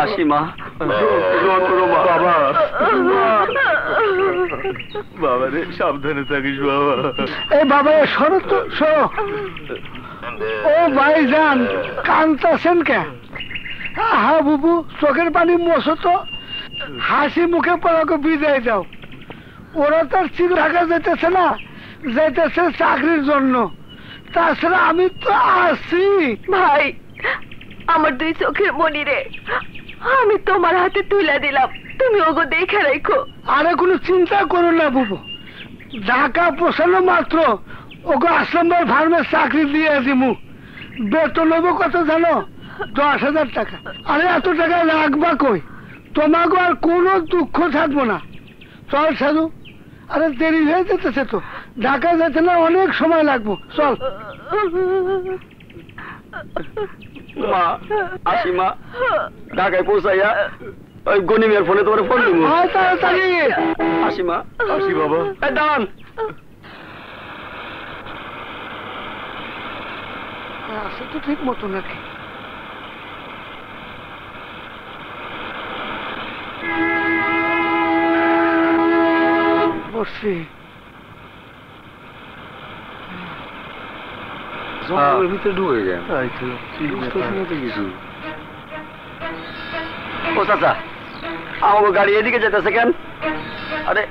আসি মা। বাবা বাবা রে, সাবধানে থাকিস বাবা। এই বাবা সরো তো, সরো। ও ভাইজান, কাঁদতেছেন কে? হা বুবু, চোখের পানি মোছো তো, হাসি মুখে পড়াকে বিদায় দাও। ওরা তো চির ঢাকা যেতেছে না, যেতেছে চাকরির জন্য। তাছাড়া আমি তো আছি। ভাই, আমার দুই চোখের মনি রে আমি তোমার হাতে তুলে দিলাম, তুমি ওগো দেখে রাখো। আরে কোনো চিন্তা করো না বুবু, ঢাকা পৌঁছানো মাত্র ওকে আসলাম ফার্মে চাকরি দিয়ে দিমু। বেতন নেবো কত জানো? 10,000 টাকা। আরে এত টাকা রাখবা কই? তোমাকে আর কোনো দুঃখ থাকবো না। চল সাধু, আরে দেরি হয়ে যেতেছে তো, ঢাকা যেতে না অনেক সময় লাগবো, চল। মা আসি মা, ঢাকায় পৌঁছাইয়া ওই গনিমের ফোনে তোমার ফোন দিব। তাড়াতাড়ি আসি মা। আসি বাবা। দাঁড়ান, আসে তো ঠিক মতো নাকি? বসছি। জঙ্গলের ভিতরে ঢুকে গেল। ও চাচা, আমার গাড়ি এদিকে যেতেছে কেন? আরে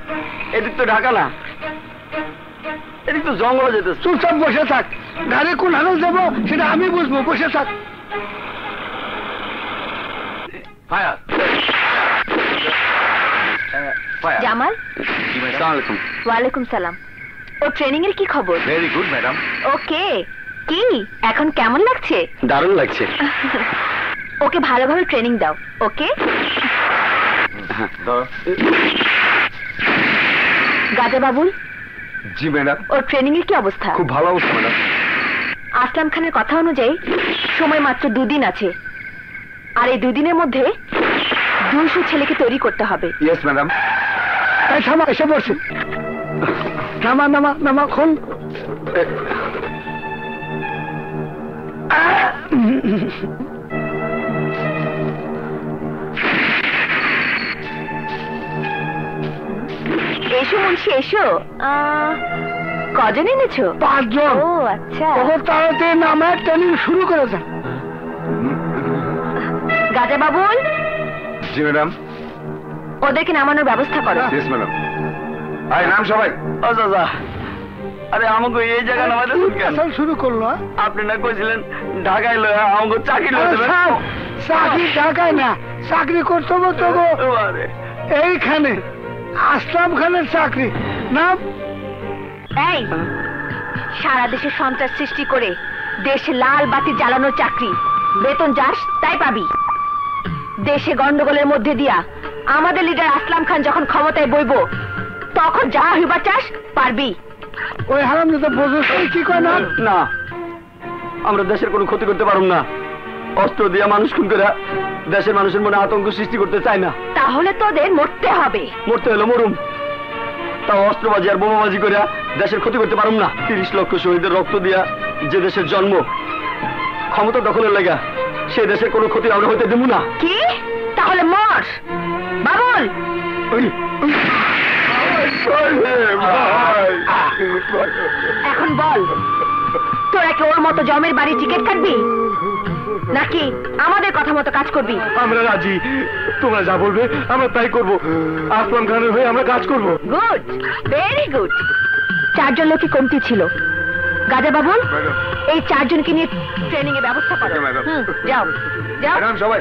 এদিক তো ঢাকা না, এদিক তো জঙ্গলে যেতেছে। চুপচাপ বসে থাক, গাড়ি কোন হালে যাবো সেটা আমি বুঝবো, বসে থাক। Fire fire. জামাল, আসসালামু আলাইকুম। ওয়ালাইকুম সালাম। ও ট্রেনিং এর কি খবর? Very good madam. ওকে, কি এখন কেমন লাগছে? দারুণ লাগছে। ওকে ভালোভাবে ট্রেনিং দাও, ওকে? গাজা বাবুল। জি ম্যাডাম। ওর ট্রেনিং এর কি অবস্থা? খুব ভালো অবস্থা ম্যাডাম। আসলাম খানের কথা অনুযায়ী সময় মাত্র 2 দিন আছে, আর এই 2 দিনের মধ্যে 200 ছেলেকে তৈরি করতে হবে। Yes madam. থামা, এসে পড়ছে। নামা নামা নামা, খুন। এসো মুন্সি, এসো। কজন এনেছো? 5 জন। ও আচ্ছা। ওদের তাড়াতাড়ি নামে ট্রেনিং শুরু করে দেন। গাজা বাবুল। জি ম্যাডাম। ওদেরকে নামানোর ব্যবস্থা করো। Yes madam. আয় নাম সবাই। ও চাচা, আরে আমাকে এই জায়গা নামাইতেছেন কেন? শুরু করলো। আপনি না কইছিলেন ঢাকায় লয়া আমাকে চাকরি লয়ে দেবেন। চাকরি ঢাকায় না, চাকরি করতে হবে তো আরে এইখানে আসলাম খানের চাকরি। নাম এই, সারা দেশে সন্ত্রাস সৃষ্টি করে দেশে লাল বাতি জ্বালানোর চাকরি, বেতন যাস তাই পাবি। দেশে গন্ডগোলের মধ্যে দিয়া আমাদের লিডার আসলাম খান যখন ক্ষমতায় বইব, তখন যা হইবার চাস পারবি। ওই হারাম যেটা বোঝো কি কয় না? না, আমরা দেশের কোনো ক্ষতি করতে পারুম না। অস্ত্র দিয়া মানুষ খুন করে দেশের মানুষের মনে আতঙ্ক সৃষ্টি করতে চাই না। তাহলে তোদের মরতে হবে। মরতে হলো মরুম, তাও অস্ত্রবাজি আর বোমাবাজি করে দেশের ক্ষতি করতে পারুম না। 30 লক্ষ শহীদের রক্ত দিয়া যে দেশের জন্ম, ক্ষমতা দখলের লেগা সেই দেশের কোনো ক্ষতি আমরা হইতে দেব না। কি? তাহলে মর বাবুল। এখন বল, তোরা কি ওর মতো জমের বাড়ি টিকিট কাটবি, নাকি আমাদের কথা মতো কাজ করবি? আমরা রাজি, তোমরা যা বলবে আমরা তাই করব। আসলাম খানের হয়ে আমরা কাজ করব। Good, very good. 4 জন লোকই কমতি ছিল। গাজা বাবুল, এই 4 জনকে নিয়ে ট্রেনিং এর ব্যবস্থা করো। যাও যাও সবাই।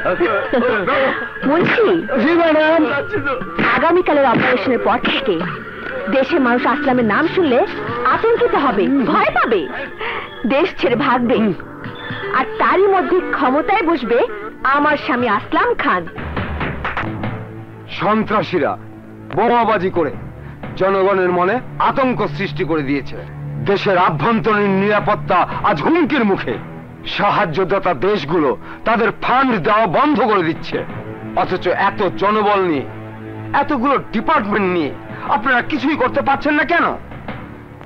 মুন্সি, জি ম্যাডাম। আগামীকালের অপারেশনের পর থেকে দেশের মানুষ আসলামের নাম শুনলে আতঙ্কিত হবে, ভয় পাবে, দেশ ছেড়ে ভাগবে, আর তারই মধ্যে ক্ষমতায় বসবে আমার স্বামী আসলাম খান। সন্ত্রাসীরা বোমাবাজি করে জনগণের মনে আতঙ্ক সৃষ্টি করে দিয়েছে। দেশের আভ্যন্তরীণ নিরাপত্তা আজ হুমকির মুখে। সাহায্যদাতা দেশগুলো তাদের ফান্ড দেওয়া বন্ধ করে দিচ্ছে, অথচ এত জনবল নিয়ে, এতগুলো ডিপার্টমেন্ট নিয়ে আপনারা কিছুই করতে পারছেন না কেন?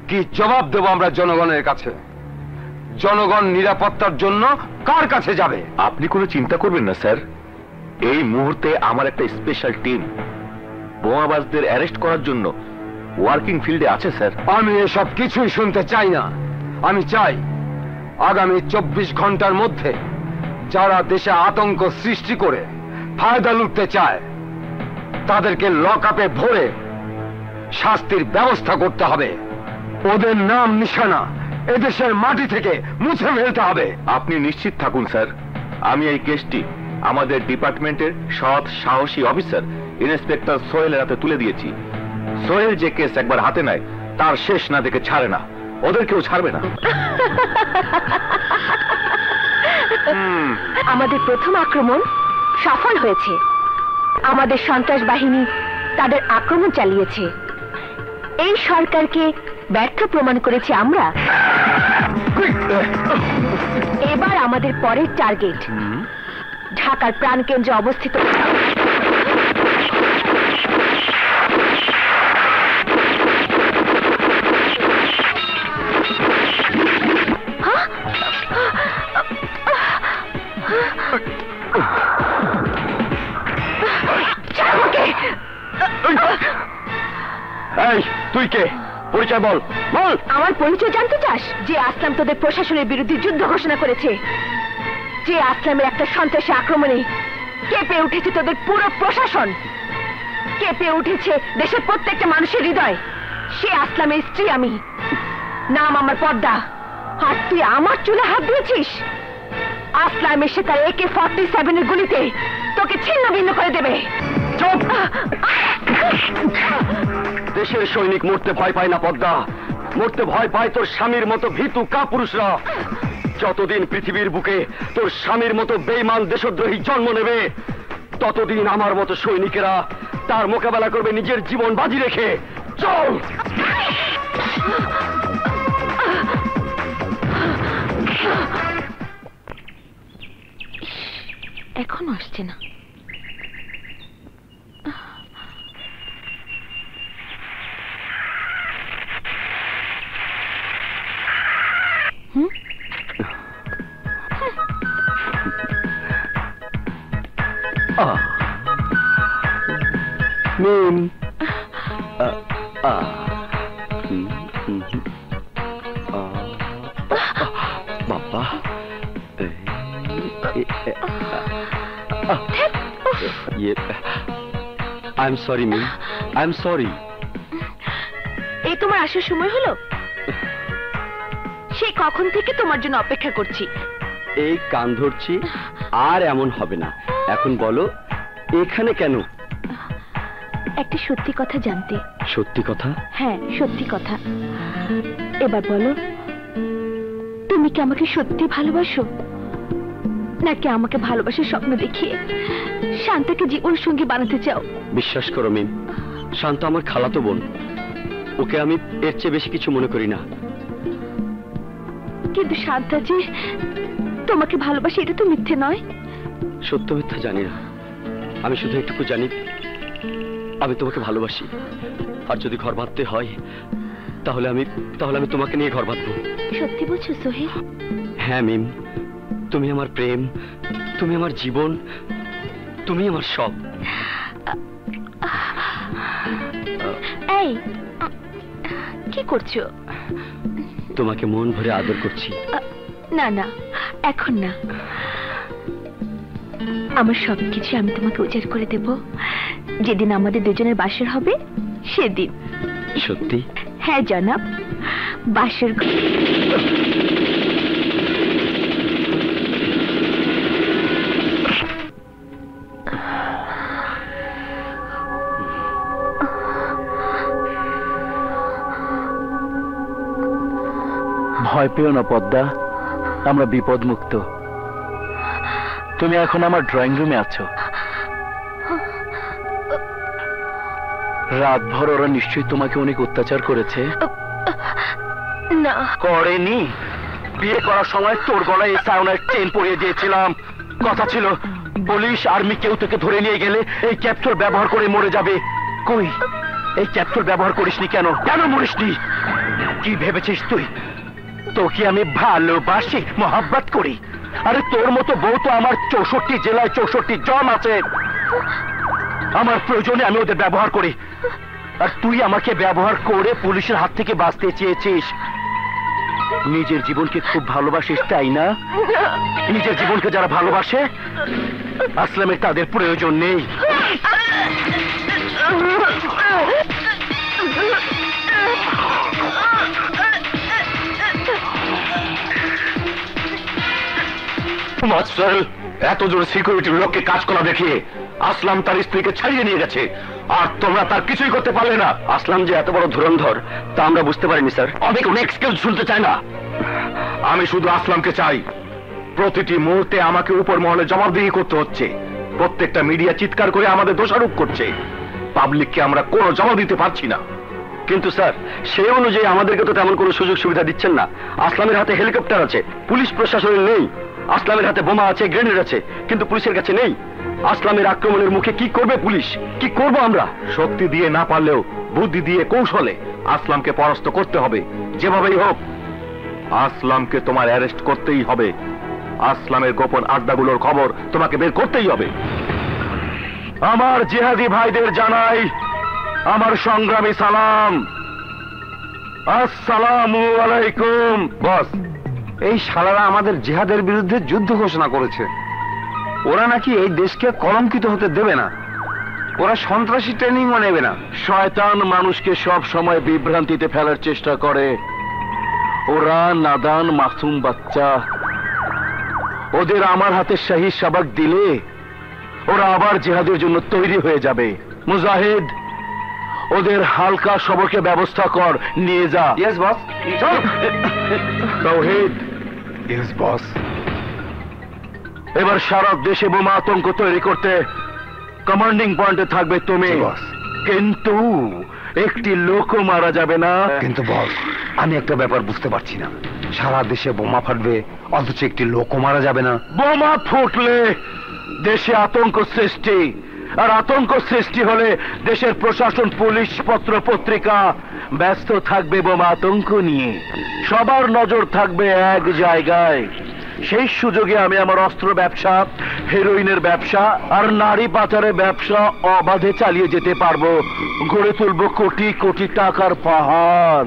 কি জবাব দেব আমরা জনগণের কাছে? জনগণ নিরাপত্তার জন্য কার কাছে যাবে? আপনি কোনো চিন্তা করবেন না স্যার, এই মুহূর্তে আমার একটা স্পেশাল টিম বোমাবাজদের অ্যারেস্ট করার জন্য ওয়ার্কিং ফিল্ডে আছে স্যার। আমি এসব কিছুই শুনতে চাই না। আমি চাই আগামী 24 ঘন্টার মধ্যে যারা দেশে আতঙ্ক সৃষ্টি করে ফায়দা লুটতে চায় তাদেরকে লক আপে ভরে শাস্তির ব্যবস্থা করতে হবে। ওদের নাম নিশানা এদেশের মাটি থেকে মুছে ফেলতে হবে। আপনি নিশ্চিত থাকুন স্যার, আমি এই কেসটি আমাদের ডিপার্টমেন্টের সৎ সাহসী অফিসার ইন্সপেক্টর সোহেলের হাতে তুলে দিয়েছি। সোহেল যে কেস একবার হাতে নেয় তার শেষ না দেখে ছাড়ে না, ওদেরকেও ছাড়বে না। আমাদের প্রথম আক্রমণ সফল হয়েছে। আমাদের সন্ত্রাস বাহিনী তাদের আক্রমণ চালিয়েছে। এই সরকারকে ব্যর্থ প্রমাণ করেছি আমরা। এবার আমাদের পরের টার্গেট ঢাকার প্রাণকেন্দ্রে অবস্থিত এই তুই কে? পরিচয় বল, বল। আমার পরিচয় জানতে চাস? যে আসলাম তোদের প্রশাসনের বিরুদ্ধে যুদ্ধ ঘোষণা করেছে, যে আসলামের একটা সন্ত্রাসী আক্রমণে কেঁপে উঠেছে তোদের পুরো প্রশাসন, কেঁপে উঠেছে দেশের প্রত্যেকটা মানুষের হৃদয়, সে আসলামের স্ত্রী আমি। নাম আমার পদ্মা। আর তুই আমার চুলে হাত দিয়েছিস? আসলাম এসে তার AK-47 এর গুলিতে তোকে ছিন্ন ভিন্ন করে দেবে। চুপ! দেশের সৈনিক মরতে ভয় পায় না পদ্মা, মরতে ভয় পায় তোর স্বামীর মতো ভীতু কাপুরুষরা। যতদিন পৃথিবীর বুকে তোর স্বামীর মতো বেঈমান দেশদ্রোহী জন্ম নেবে, ততদিন আমার মতো সৈনিকেরা তার মোকাবেলা করবে নিজের জীবন বাজি রেখে। চল! এখনো আসছে না। মিম বাবা, I am sorry Mim, I am sorry. এই তোমার আসার সময় হলো? সে কখন থেকে তোমার জন্য অপেক্ষা করছি। এই কান ধরছি, আর এমন হবে না। এখন বলো এখানে কেন? একটা সত্যি কথা জানতে। সত্যি কথা? হ্যাঁ, সত্যি কথা। এবার বলো, তুমি কি আমাকে সত্যি ভালোবাসো, নাকি আমাকে ভালোবাসার স্বপ্ন দেখিয়ে শান্তাকে জীবন সঙ্গী বানাতে চাও? বিশ্বাস করো মিম, শান্ত আমার খালাতো বোন। ওকে আমি এর চেয়ে বেশি কিছু মনে করি না। কিন্তু শান্তা যে তোমাকে ভালোবাসে, এটা তো মিথ্যে নয়। সত্য মিথ্যা জানি না, আমি শুধু একটুকু জানি আমি তোমাকে ভালোবাসি। আর যদি ঘর বাঁধতে হয় তাহলে আমি তোমাকে নিয়ে ঘর বাঁধবো। সত্যি বলছো সোহেল? হ্যাঁ মিম, তুমি আমার প্রেম, তুমি আমার জীবন, তুমি আমার সব। এই কি করছো? তোমাকে মন ভরে আদর করছি। না না, এখন না। আমার সবকিছু আমি তোমাকে উজাড় করে দেব যেদিন আমাদের দুজনের বাসর হবে, সেদিন। সত্যি? হ্যাঁ জনাব, বাসর। ভয় পেও না পদ্মা, আমরা বিপদ মুক্ত। তুমি এখন আমার ড্রয়িং রুমে আছো। রাতভর ওরা নিশ্চয়ই তোমাকে অনেক অত্যাচার করেছে। না করেনি। বিয়ে করার সময় তোর গলায় এই সায়নের চেন পরিয়ে দিয়েছিলাম। কথা ছিল পুলিশ আর্মি কেউ তোকে ধরে নিয়ে গেলে এই ক্যাপসুল ব্যবহার করে মরে যাবে। কই, এই ক্যাপসুল ব্যবহার করিসনি কেন? কেন মরিসনি? কি ভেবেছিস তুই তোকে আমি ভালোবাসি, মহব্বত করি? আরে তোর মতো বউ তো আমার 64 জেলায় 64 জন আছে। আমার প্রয়োজনে আমি ওদের ব্যবহার করি, আর তুই আমাকে ব্যবহার করে পুলিশের হাত থেকে বাঁচতে চেয়েছিস। নিজের জীবনকে খুব ভালোবাসিস তাই না? নিজের জীবনকে যারা ভালোবাসে আসলামের তাদের প্রয়োজন নেই। এত জোর সিকিউরিটির লোককে কাজ করা দেখিয়ে আসলাম তার স্ত্রীকে ছাড়িয়ে নিয়ে গেছে, আর তোমরা তার কিছুই করতে পারলে না। আসলাম যে এত বড় ধুরন্ধর তা আমরা বুঝতে পারিনি স্যার। আমি কোনো এক্সকিউজ শুনতে চাই না। আমি শুধু আসলামকে চাই। প্রতিটি মুহূর্তে আমাকে উপর মহলে জবাবদিহি করতে হচ্ছে। প্রত্যেকটা মিডিয়া চিৎকার করে আমাদের দোষারোপ করছে। পাবলিককে আমরা কোনো জবাব দিতে পারছি না। কিন্তু স্যার সেই অনুযায়ী আমাদেরকে তো তেমন কোনো সুযোগ সুবিধা দিচ্ছেন না। আসলামের হাতে হেলিকপ্টার আছে, পুলিশ প্রশাসনের নেই। আসলামের হাতে বোমা আছে, গ্রেনেড আছে, কিন্তু পুলিশের কাছে নেই। আসলামের আক্রমণের মুখে কি করবে পুলিশ? কি করব আমরা? শক্তি দিয়ে না পারলেও বুদ্ধি দিয়ে কৌশলে আসলামকে পরাস্ত করতে হবে, যেভাবেই হোক। আসলামকে তোমার অ্যারেস্ট করতেই হবে। আসলামের গোপন আড্ডাগুলোর খবর তোমাকে বের করতেই হবে। আমার জিহাদি ভাইদের জানাই আমার সংগ্রামী সালাম। আসসালামু আলাইকুম। বস, এই শালারা আমাদের জিহাদের বিরুদ্ধে যুদ্ধ ঘোষণা করেছে। ওরা নাকি এই দেশকে কলঙ্কিত হতে দেবে না। ওরা সন্ত্রাসী ট্রেনিংও নেবে না। শয়তান মানুষকে সব সময় বিভ্রান্তিতে ফেলার চেষ্টা করে। ওরা নাদান মাসুম বাচ্চা। ওদের আমার হাতে শাহী সাবাক দিলে ওরা আবার জিহাদের জন্য তৈরি হয়ে যাবে। মুজাহিদ, ওদের হালকা সবকের ব্যবস্থা কর, নিয়ে যা। Yes boss. Tawhid, yes boss. এবার সারা দেশে বোমা আতঙ্ক তৈরি করতে কমান্ডিং পয়েন্টে থাকবে তুমি। বস। কিন্তু একটি লোকও মারা যাবে না। কিন্তু বস, আমি একটা ব্যাপার বুঝতে পারছি না। সারা দেশে বোমা ফাটবে অথচ একটি লোকও মারা যাবে না। বোমা ফুটলে দেশে আতঙ্ক সৃষ্টি, আর আতঙ্ক সৃষ্টি হলে দেশের প্রশাসন, পুলিশ, পত্র পত্রিকা ব্যস্ত থাকবে বোমা আতঙ্ক নিয়ে। সবার নজর থাকবে এক জায়গায়। সেই সুযোগে আমি আমার অস্ত্র ব্যবসা, হেরোইনের ব্যবসা আর নারী পাচারের ব্যবসা অবাধে চালিয়ে যেতে পারবো। গড়ে তুলবো কোটি কোটি টাকার পাহাড়।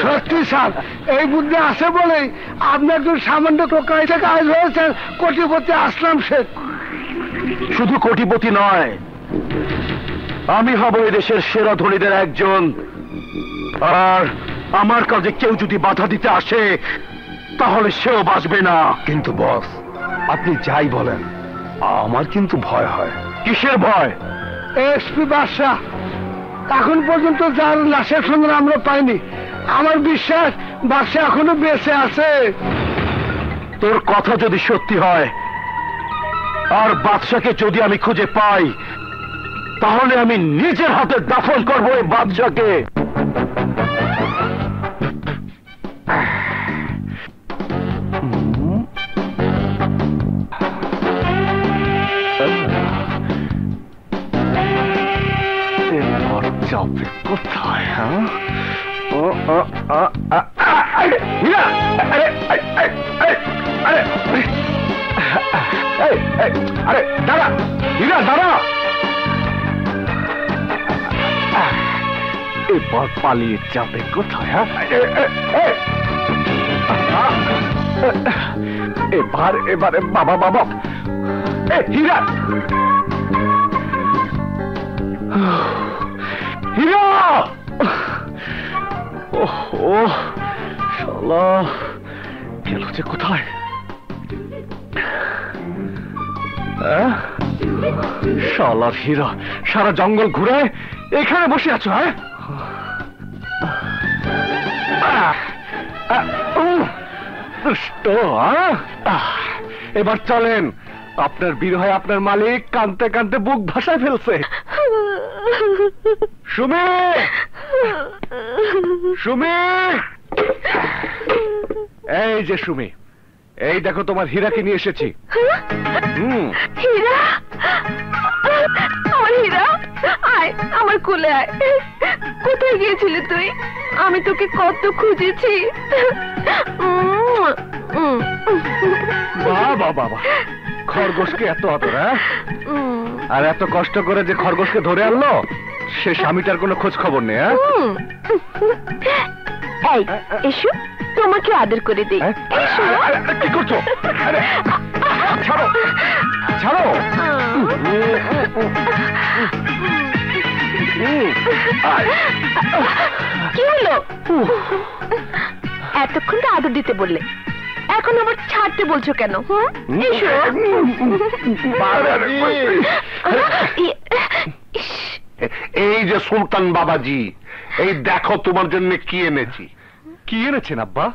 সত্যি স্যার, এই বুদ্ধি আছে বলেই আপনার তো সামান্য টোকাই থেকে আজ হয়েছেন কোটিপতি আসলাম শেখ। শুধু কোটিপতি নয়, আমি হব এই দেশের সেরা ধনীদের একজন। আর আমার কাজে কেউ যদি বাধা দিতে আসে তাহলে সেও বাঁচবে না। কিন্তু বস, আপনি যাই বলেন, আমার কিন্তু ভয় হয়। কিসের ভয়? এসপি বাদশা এখন পর্যন্ত যার লাশের সন্ধান আমরা পাইনি। আমার বিশ্বাস বাদশা এখনো বেঁচে আছে। তোর কথা যদি সত্যি হয় আর বাদশাকে যদি আমি খুঁজে পাই, তাহলে আমি নিজের হাতে দাফন করবো এই বাদশাকে। যাবে কোথায়? হ্যাঁ, আরে দাঁড়া হীরা, দাঁড়া। এবার পালিয়ে যাবে কোথায়? এবারে বাবা বাবা, হীরা, হীরা! ওহ, শালা গেল যে কোথায়? শালার হীরা, সারা জঙ্গল ঘুরে এখানে বসে আছো? হ্যাঁ, দুষ্ট। এবার চলেন, আপনার বিরহে আপনার মালিক কাঁদতে কাঁদতে বুক ভাসায় ফেলছে। সুমি, সুমি, এই যে সুমি, এই দেখো তোমার হীরাকে নিয়ে এসেছি। হীরা, আমার হীরা, আয় আমার কোলে আয়। কোথায় গিয়েছিলি তুই? আমি তোকে কত খুঁজেছি। বাবা বাবা, খরগোশকে এত আদর, হ্যাঁ? আর এত কষ্ট করে যে খরগোশকে ধরে আনলো, সে স্বামীটার কোনো খোঁজ খবর নেই, হ্যাঁ? এই এসো, তোমাকে আদর করে দেই। এসো। কি করছো? ছাড়ো ছাড়ো। কি হলো? এতক্ষণ তো আদর দিতে বললে, এখন আবার ছাড়তে বলছো কেন? এসো। এই যে সুলতান বাবাজি, এই দেখো তোমার জন্য কি এনেছি। কি এনেছেন আব্বা?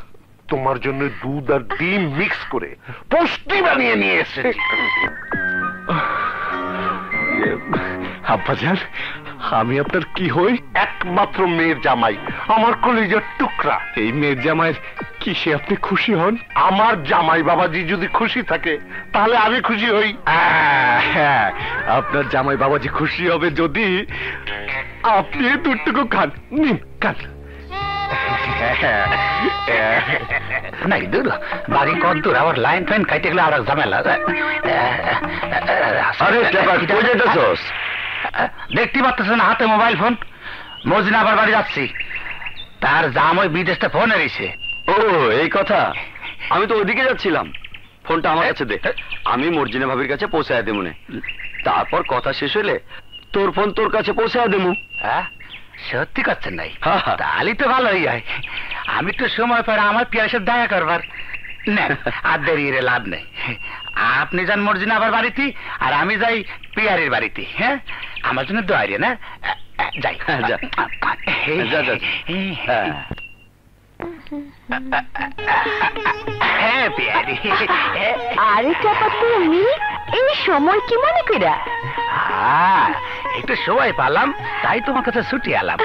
তোমার জন্য দুধ আর ডিম মিক্স করে পুষ্টি বানিয়ে নিয়ে এসেছি। আব্বাজান, আমি আপনার কি হই? একমাত্র মেয়ের জামাই, আমার কলিজার টুকরা। এই মেয়ের জামাইয়ের কিসে আপনি খুশি হন? আমার জামাই বাবাজি যদি খুশি থাকে তাহলে আমি খুশি হই। হ্যাঁ, আপনার জামাই বাবাজি খুশি হবে যদি আপনি দুটুকু খান। নিন, খান। নাই দূর, বাড়ি কত দূর, আবার লাইন ফাইন কাইতে গেলে আর ঝামেলা। আরে কই যেতেছস? দেখতে পাচ্ছেন হাতে মোবাইল ফোন। মজিনা আবার বাড়ি যাচ্ছি, তার জামাই বিদেশে ফোন এসেছে। ও এই কথা, আমি তো ওইদিকে যাচ্ছিলাম। ফোনটা আমার কাছে দে, আমি মর্জিনা ভাবির কাছে পৌঁছায় দেবো নে। তারপর কথা শেষ হইলে তোর ফোন তোর কাছে পৌঁছায় দেবো। হ্যাঁ, সত্যি করছেন নাই? হ্যাঁ, হ্যাঁ। তাহলে তো ভালোই হয়। আমি তো সময় পরে আমার পিয়াসের দেখা করবার। না, আর দেরি রে লাভ নেই। আপনি যান মর্জিনা আবার বাড়িতে, আর আমি যাই পিয়ারের বাড়িতে। হ্যাঁ, আমার জন্য দোয়ারি না, যাই। যা যা যা। হ্যাঁ। হ্যাঁ পিয়ারি। আরে চাপা, তুমি এই সময় কি মনে কইরা? একটু সময় পালাম, তাই তোমার কাছে ছুটি এলাম।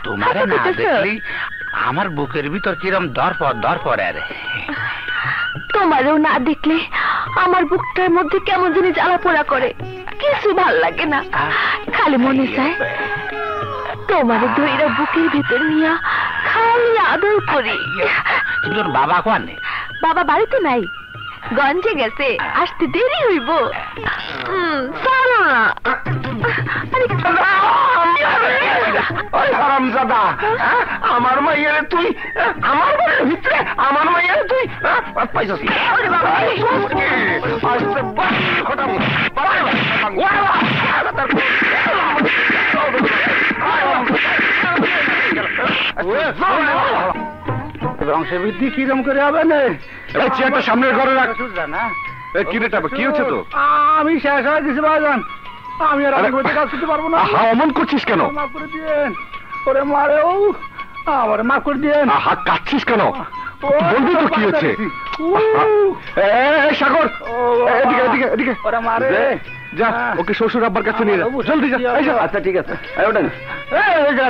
তোমারে না দেখলি আমার বুকের ভিতর কিরম দরপর আরে। তোমারও না দেখলে আমার বুকটার মধ্যে কেমন জানি জ্বালা পোড়া করে, কিছু ভাল লাগে না। খালি মনে চায় তোমার ধইরা বুকের ভিতর নিয়া খালি আদর করি। তোর বাবা কোয়ানে? বাবা বাড়িতে নাই, গঞ্জে গেছে, আসতে দেরি হইব। চলো না। ওই হারামজাদা, আমার মাইয়ারে তুই আমার বাড়ির ভিতরে, আমার মাইয়ারে তুই পাইছস। বংশবৃদ্ধি কিরম করে হবে না? চেয়ারটা সামনের ঘরে রাখ। না কি রে টাকা, কি হচ্ছে তো? আমি শেষ হয়ে গেছি ভাইজান, আমি আর আগে কাজ করতে পারবো না। অমন করছিস কেন? মাফ করে দিয়েন। ওরে মারে, ও আমার মাফ করে দিয়েন। হাত কাটছিস কেন? বলবি তো কি হচ্ছে? সাগর, এদিকে এদিকে এদিকে। ওরে মারে, যা ওকে শ্বশুর আব্বার কাছে নিয়ে যা, জলদি যা। আচ্ছা ঠিক আছে, ওঠেন।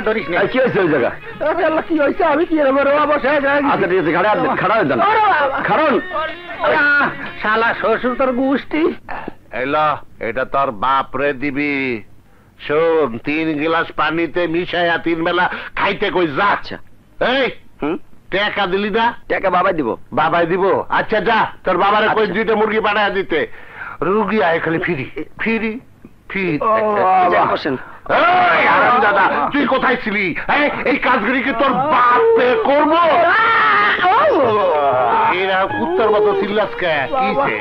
ধরিস না। কি হয়েছে ওই জায়গা? কি হয়েছে? আমি কি আচ্ছা ঠিক আছে, খাড়া হয়ে যান, খাড়ন। শালা শ্বশুর তোর গুষ্টি। এলো, এটা তোর বাপ রে দিবি। শোন, 3 গ্লাস পানিতে মিশাইয়া 3 বেলা খাইতে কই যা। আচ্ছা। এই টাকা দিলি না? টাকা বাবাই দিব। বাবাই দিব? আচ্ছা যা, তোর বাবারে কই 2টা মুরগি পাঠায় দিতে। রুগী আয় খালি ফিরি ফিরি ফিরি। বসেন। এই হারামজাদা, তুই কোথায় ছিলি? এই কাজগুলি কি তোর বাপে করবো? এরা কুত্তার মতো চিল্লাস কে? কিছে?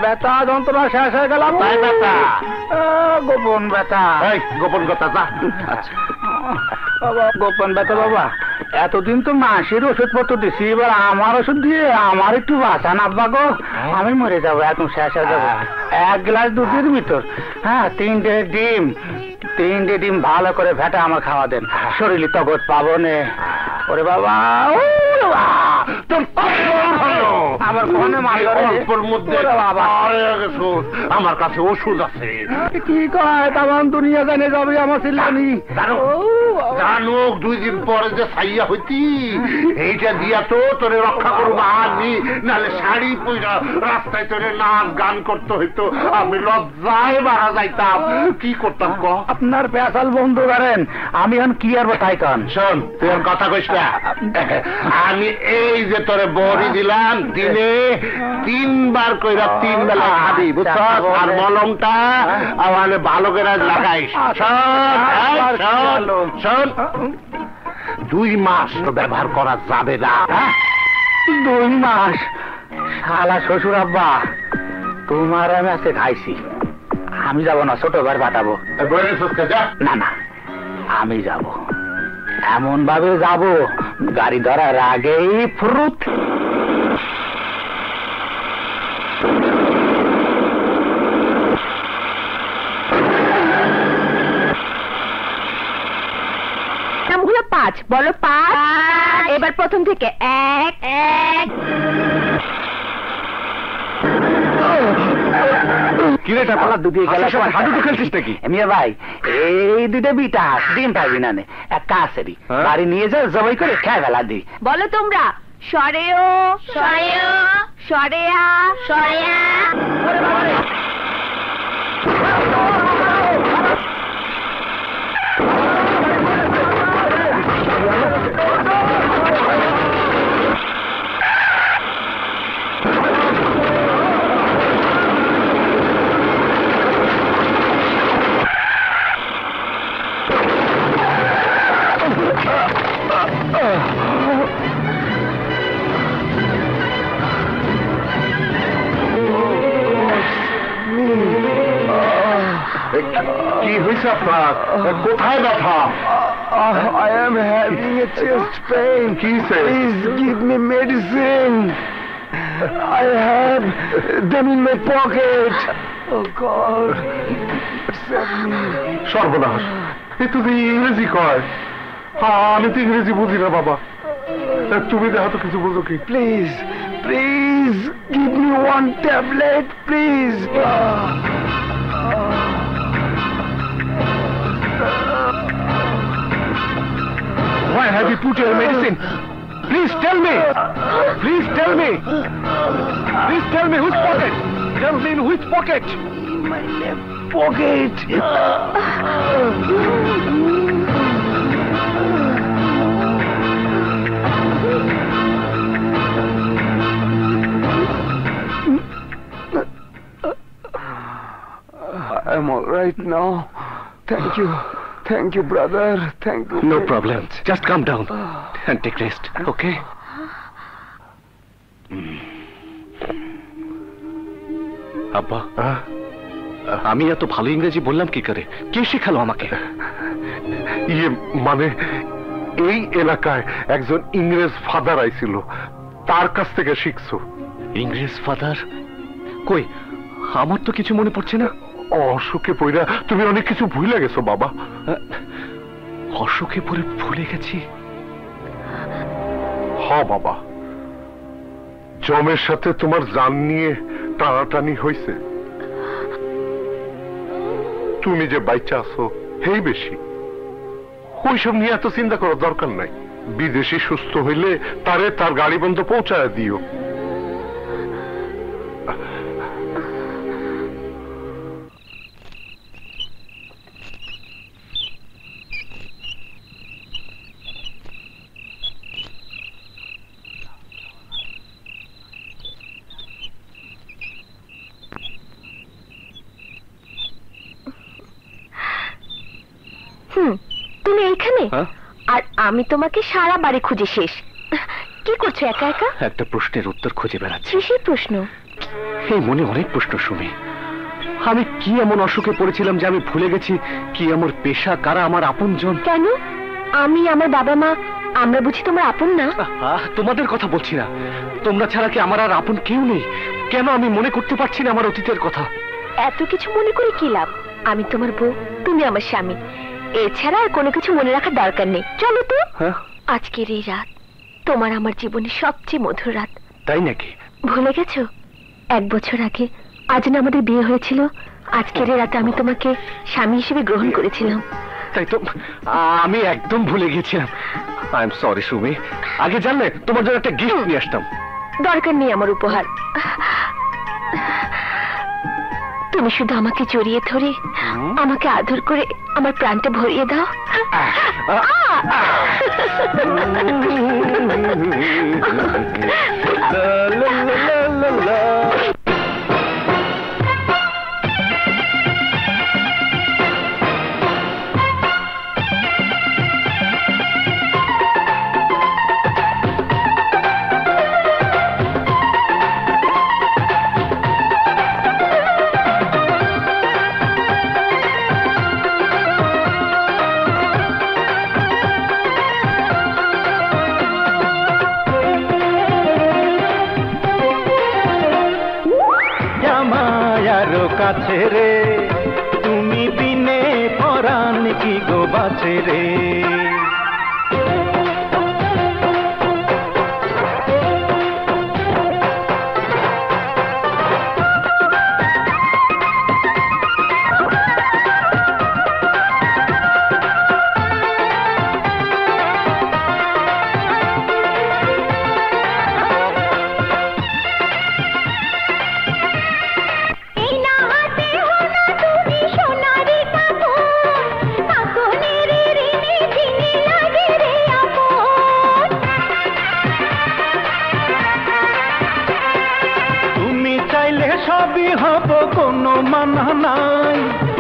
ব্যথা যন্ত্রণা শেষ হয়ে গেলাম। তাই ব্যথা? গোপন ব্যথা। এই গোপন কথা যা। আচ্ছা গোপন ব্যথা বাবা, এতদিন তো মাসের ওষুধ পত্র দিছি, এবার আমার ওষুধ দিয়ে আমার একটু বাঁচান আব্বা গো। আমি মরে যাবো, একদম শেষ হয়ে যাবো। 1 গ্লাস দুধের ভিতর 3টে ডিম ভালো করে ভেটা আমার খাওয়া দেন, শরীরে তগত পাবো নে। ওরে বাবা, তোর ভালো আমার ফোনে মারলো রে। অল্পের মধ্যে ওরে বাবা। আমার কাছে ওষুধ আছে। কি কয় তাম দুনিয়া জানে যাবে আমার ছেলেনি। জানো 2 দিন পরে যে সাইয়া হইতি এইটা দিয়া তো তোরে রক্ষা করবো আনি, নাহলে শাড়ি পইরা রাস্তায় তোরে নাচ গান করতে হইতো, আমি লজ্জায় মারা যাইতাম। কি করতাম ক? আপনার পেশাল বন্ধ করেন, আমি এখন কি আর তাই কান। শোন, তুই আর কথা কইস না। আমি এই যে তোরে বড়ি দিলাম, দিনে 3 বার কইরা 3 বেলা খাবি, বুঝছ? আর মলমটা আমার ভালো করে লাগাইস। শোন, 2 মাস তো ব্যবহার করা যাবে না। 2 মাস? শালা শ্বশুর আব্বা, তোমার আমি আজকে খাইছি, আমি যাব না, ছোট ভাই পাঠাবো। না না, আমি যাব, এমন ভাবে যাব গাড়ি ধরার আগেই ফ্রুট। নামগুলো 5, বলো 5। এবার প্রথম থেকে 1 1। কিরেটা পালা দুদিকে গেল, হাডুডু খেলছিস নাকি? মিয়া ভাই, এই 2টা বিটা ডিম পাইবি না, এক কাছেরই বাড়ি নিয়ে যা, জবাই করে খেয়ে ফেলা দি। বলো তোমরা সরেও সরেও সরেয়া সরেয়া। কি হয়েছে আপনার? কোথায় ব্যথা? I am having a chest pain. Please give me medicine. I have them in my pocket. Oh God. সর্বনাশ, এ তুই ইংরেজি কয়? আমি তো ইংরেজি বুঝি না বাবা, তুমি দেখো তো কিছু বুঝো কি? Please, please give me 1 tablet, please. Why have you put your medicine? Please tell me. Please tell me. Please tell me whose pocket. Tell me in which pocket. In my left pocket. I'm all right now. Thank you. Thank you, brother. Thank you. No problem. Just calm down and take rest, okay? আব্বা, আমি এত ভালো ইংরেজি বললাম কি করে? কে শেখালো আমাকে? মানে এই এলাকায় একজন ইংরেজ ফাদার আইছিল, তার কাছ থেকে শিখছো? ইংরেজ ফাদার? কই, আমার তো কিছু মনে পড়ছে না। অসুখে পড়া তুমি অনেক কিছু ভুলে গেছো বাবা। অসুখে পড়ে ভুলে গেছি? হ বাবা, জমের সাথে তোমার জান নিয়ে টানাটানি হয়েছে। তুমি যে বাচ্চা আছো হেই বেশি, ওইসব নিয়ে এত চিন্তা করার দরকার নাই। বিদেশি সুস্থ হইলে তারে তার গাড়ি বন্ধ পৌঁছায় দিও। তুমি এইখানে? আর আমি তোমাকে সারা বাড়ি খুঁজে শেষ। কি করছো একা একা? একটা প্রশ্নের উত্তর খুঁজে বেড়াচ্ছি। কিসের প্রশ্ন? এই মনে অনেক প্রশ্ন শুনি। আমি কি এমন অসুখে পড়েছিলাম যে আমি ভুলে গেছি কি আমার পেশা, কারা আমার আপনজন? কেন? আমি, আমার বাবা মা, আমরা বুঝি তোমার আপন না? তোমাদের কথা বলছি না। তোমরা ছাড়া কি আমার আর আপন কেউ নেই? কেন আমি মনে করতে পারছি না আমার অতীতের কথা? এত কিছু মনে করে কি লাভ? আমি তোমার বউ, তুমি আমার স্বামী, এছাড়া আর কোনো কিছু মনে রাখার দরকার নেই। চলো তো। আজকের এই রাত তোমার আমার জীবনের সবচেয়ে মধুর রাত। তাই নাকি? ভুলে গেছো 1 বছর আগে আজ না আমাদের বিয়ে হয়েছিল? আজকের এই রাতে আমি তোমাকে স্বামী হিসেবে গ্রহণ করেছিলাম। তাই তো, আমি একদম ভুলে গেছিলাম। আই এম সরি সুমি, আগে জানলে তোমার জন্য একটা গিফট নিয়ে আসতাম। দরকার নেই আমার উপহার, তুমি শুধু আমাকে জড়িয়ে ধরে আমাকে আদর করে আমার প্রাণটা ভরিয়ে দাও। কাছে রে তুমি বিনে পরাণ কি গো বাছে রে। সবই হব কোনো মানা নাই,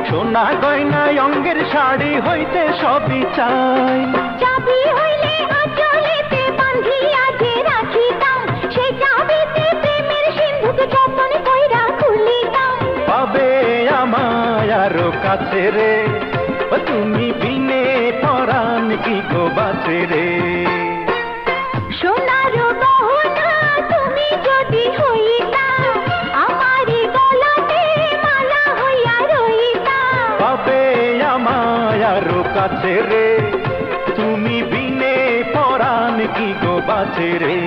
সোনা গয়নায় অঙ্গের শাড়ি হইতে সবই চাই। চাবি হইলে আঁচলেতে বাঁধিয়া যে রাখিতাম, সেই চাবিতে প্রেমের সিন্ধুকে যতন কইরা খুলিতাম। পাবে আমায় আরো কাছে রে তুমি বিনে পরাণ কি গো বাছে রে। সোনার গহনা তুমি যদি হইতা, আমারি গলাতে মালা হইয়া রইতা। পাবে আমায় আরো কাছে রে তুমি বিনে পরাণ কি গো বাছে রে।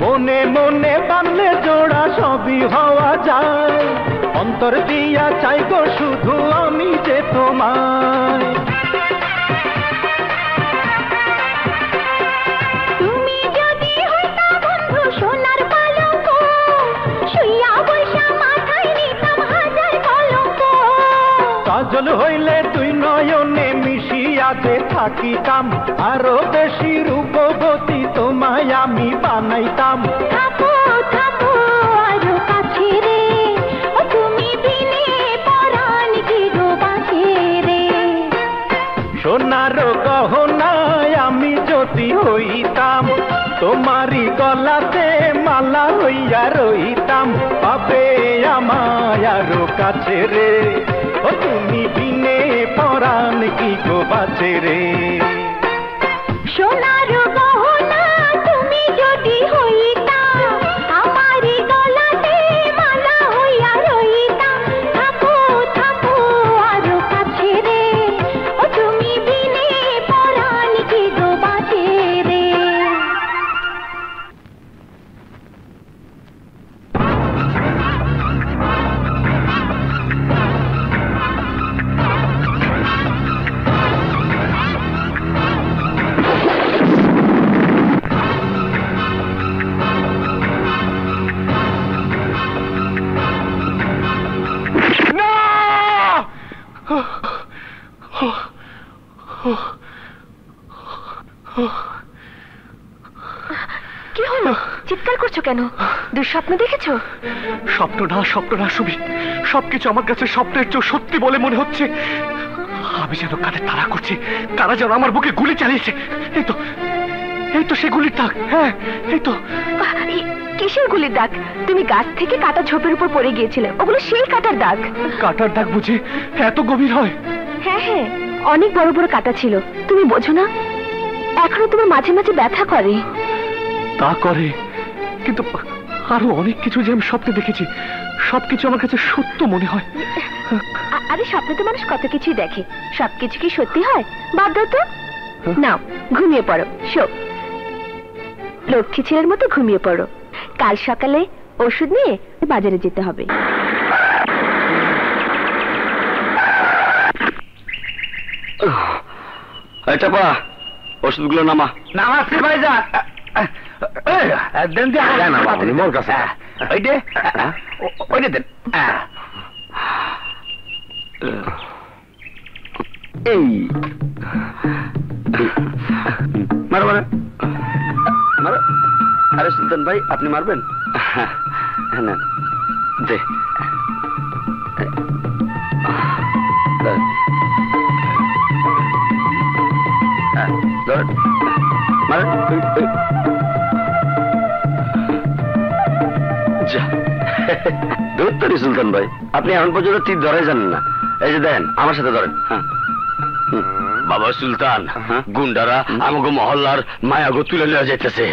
মনে মনে বানলে জোড়া সবই হওয়া যায়, অন্তর দিয়া চাই গো শুধু আমি যে তোমায়। তুমি যদি হইতা বন্ধু সোনার পালঙ্ক, শুইয়া বৈশা মাথায় নিতাম হাজার কলঙ্ক। কাজল হইলে তুই নয়নে মিশিয়া যে থাকিতাম, আরো বেশি রূপবতী তোমায় আমি বানাইতাম। থাকো থাকো আরো কাছে রে তুমি বিনে পরাণ কি গো বাঁচে রে। সোনার গহনায় আমি যদি হইতাম, তোমারি গলাতে মালা হইয়া রইতাম। পাবে আমায় আরো কাছে রে তুমি বিনে পরাণ কি গো বাছে রে। সোনার গহনা তুমি যদি হইতা, আমারি গলাতে মালা হইয়া রইতা। থাকো থাকো আরো কাছে রে তুমি বিনে পরাণ কি গো বাঁচে রে। কি হলো? চিৎকার করছো কেন? দুঃস্বপ্ন দেখেছো? স্বপ্ন না সুমি, সবকিছু আমার কাছে স্বপ্নের চেয়ে সত্যি বলে মনে হচ্ছে। আমি যেন কানে তাড়া করছি, তারা যেন আমার বুকে গুলি চালিয়েছে। এই তো সে গুলির দাগ। হ্যাঁ এই তো। কিসের গুলির দাগ? তুমি গাছ থেকে কাটা ঝোপের উপর পড়ে গিয়েছিলে, ওগুলো সেই কাটার দাগ। কাটার দাগ বুঝি এত গভীর হয়? হ্যাঁ হ্যাঁ, অনেক বড় বড় কাটা ছিল, তুমি বোঝো না? এখনো তোমার মাঝে মাঝে ব্যথা করে। তা করে, কিন্তু আরো অনেক কিছু যে আমি স্বপ্নে দেখেছি, সবকিছু আমার কাছে সত্য মনে হয়। আরে স্বপ্নে তো মানুষ কত কিছুই দেখে, সবকিছু কি সত্যি হয়? বাদ দাও তো। নাও ঘুমিয়ে পড়ো, শো। লক্ষ্মী ছেলের মতো ঘুমিয়ে পড়ো, কাল সকালে ওষুধ নিয়ে বাজারে যেতে হবে। চাপা, ওষুধগুলো নামা। নামাচ্ছি ভাইজান। দেন মোর কাছে ওইটা দেন। এই মারো মারো মারো। আরে সুলতান ভাই, আপনি মারবেন? হ্যাঁ না, দে। ধরতে সুলতান ভাই, আপনি এখন পর্যন্ত তীর ধরাই জানেন না। এই যে দেন, আমার সাথে ধরেন। হ্যাঁ বাবা সুলতান, গুন্ডারা আমাকে মহল্লার মায়াগো তুলে নেওয়া যাইতেছে।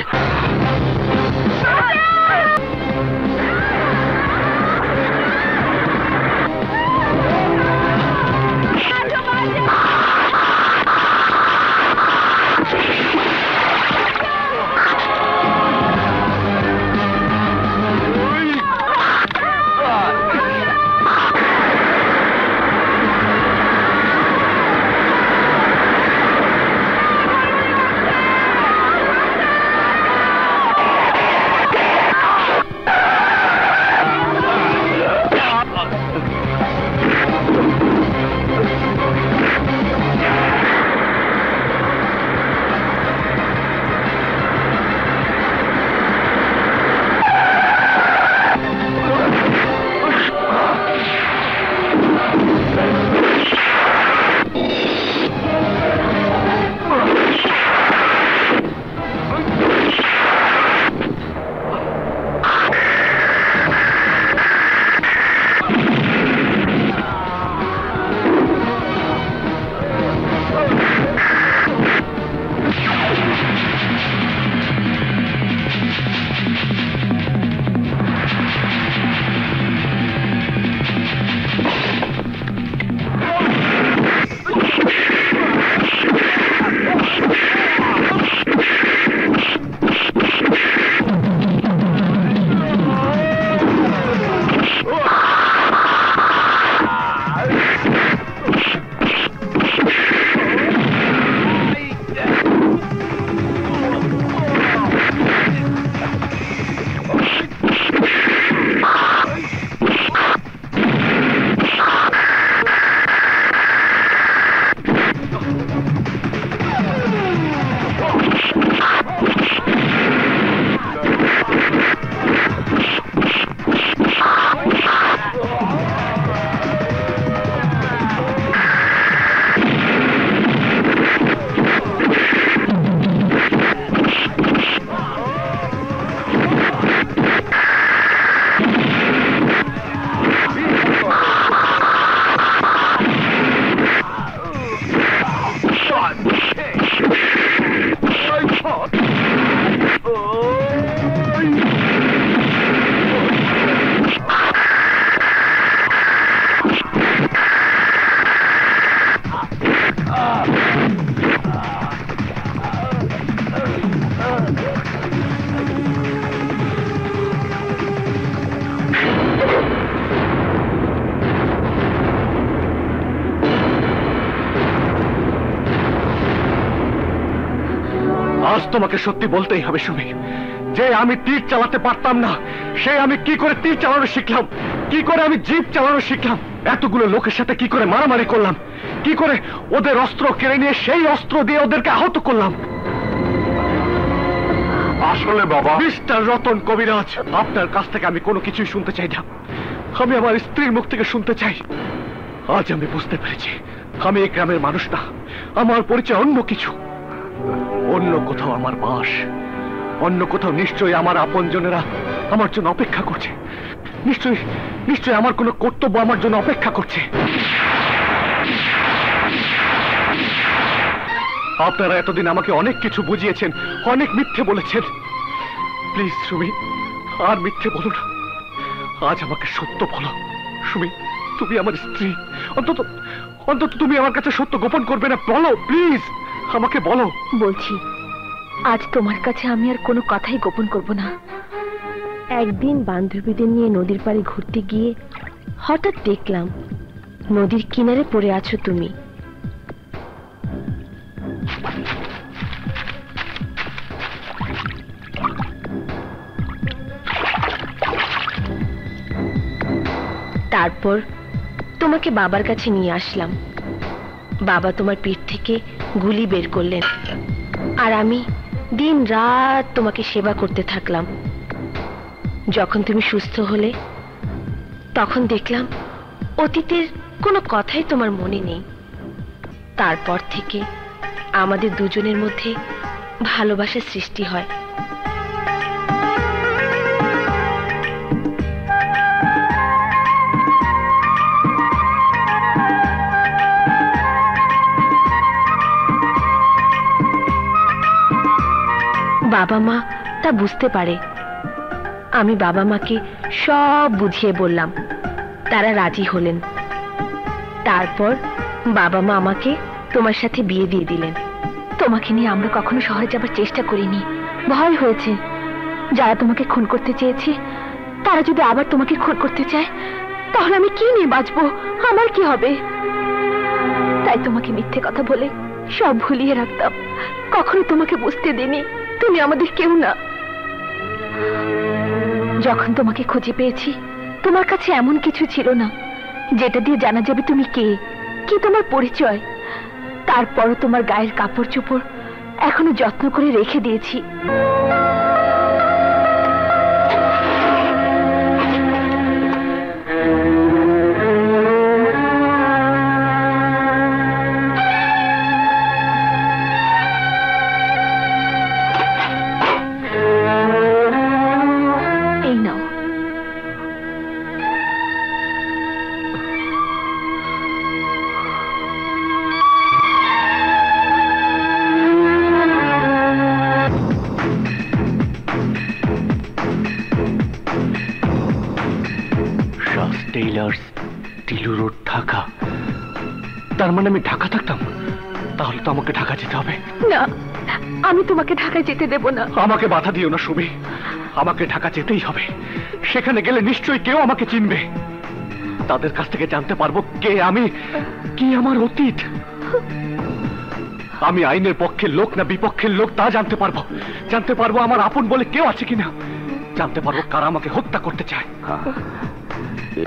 আজ তোমাকে সত্যি বলতেই হবে সুমি, যে আমি তীর চালাতে পারতাম না, সে আমি কি করে তীর চালানো শিখলাম, কি করে আমি জিপ চালানো শিখলাম, এতগুলো লোকের সাথে কি করে মারামারি করলাম, কি করে ওদের অস্ত্র কেড়ে নিয়ে সেই অস্ত্র দিয়ে ওদেরকে আহত করলাম। আসলে বাবা, মিস্টার রতন কবিরাজ, আপনার কাছ থেকে আমি কোনো কিছুই শুনতে চাই না, আমি আমার স্ত্রীর মুখ থেকে শুনতে চাই। আজ আমি বুঝতে পেরেছি আমি এই গ্রামের মানুষ না, আমার পরিচয় অন্য কিছু, অন্য কোথাও আমার বাস, অন্য কোথাও নিশ্চয়ই আমার আপনজনেরা আমার জন্য অপেক্ষা করছে। নিশ্চয়ই নিশ্চয়ই আমার কোনো কর্তব্য আমার জন্য অপেক্ষা করছে। আপনারা এতদিন আমাকে অনেক কিছু বুঝিয়েছেন, অনেক মিথ্যে বলেছেন। প্লিজ সুমি, আর মিথ্যে বলো না। আজ আমাকে সত্য বলো। সুমি, তুমি আমার স্ত্রী, অন্তত অন্তত তুমি আমার কাছে সত্য গোপন করবে না। বলো প্লিজ, আমাকে বলো। বলছি, আজ তোমার কাছে আমি আর কোনো কথাই গোপন করব না। একদিন বান্ধবীদের নিয়ে নদীর পাড়ে ঘুরতে গিয়ে হঠাৎ দেখলাম নদীর কিনারে পড়ে আছো তুমি। তারপর তোমাকে বাবার কাছে নিয়ে আসলাম। বাবা তোমার পিঠ থেকে গুলি বের করলেন, আর আমি দিন রাত তোমাকে সেবা করতে থাকলাম। যখন তুমি সুস্থ হলে তখন দেখলাম অতীতের কোনো কথাই তোমার মনে নেই। তারপর থেকে আমাদের দুজনের মধ্যে ভালোবাসার সৃষ্টি হয়। বাবা মা তা বুঝতে পারে। আমি বাবা মাকে সব বুঝিয়ে বললাম, তারা রাজি হলেন। তারপর বাবা মা আমাকে তোমার সাথে বিয়ে দিয়ে দিলেন। তোমাকে নিয়ে আমরা কখনো শহরে যাবার চেষ্টা করিনি, ভয় হয়েছে। যারা তোমাকে খুন করতে চেয়েছে তারা যদি আবার তোমাকে খুন করতে চায় তাহলে আমি কি নিয়ে বাঁচবো, আমার কি হবে? তাই তোমাকে মিথ্যে কথা বলে সব ভুলিয়ে রাখতাম। কখনো তোমাকে বুঝতে দিইনি তুমি আমাদের কেউ না। যখন তোমাকে খুঁজে পেয়েছি তোমার কাছে এমন কিছু ছিল না যেটা দিয়ে জানা যাবে তুমি কে, কি তোমার পরিচয়। তারপরও তোমার গায়ের কাপড় চোপড় এখনো যত্ন করে রেখে দিয়েছি। টিলু রোড, ঢাকা। তার মানে আমি ঢাকা থাকতাম? তাহলে তো আমাকে ঢাকা যেতে হবে। না, আমি তোমাকে ঢাকায় যেতে দেব না। আমাকে বাধা দিও না সুমি, আমাকে ঢাকা যেতেই হবে। সেখানে গেলে নিশ্চয়ই কেউ আমাকে চিনবে। তাদের কাছ থেকে জানতে পারবো কে আমি, কি আমার অতীত। আমি আইনের পক্ষের লোক না বিপক্ষের লোক তা জানতে পারবো। জানতে পারবো আমার আপন বলে কেউ আছে কিনা। জানতে পারবো কারা আমাকে হত্যা করতে চায়।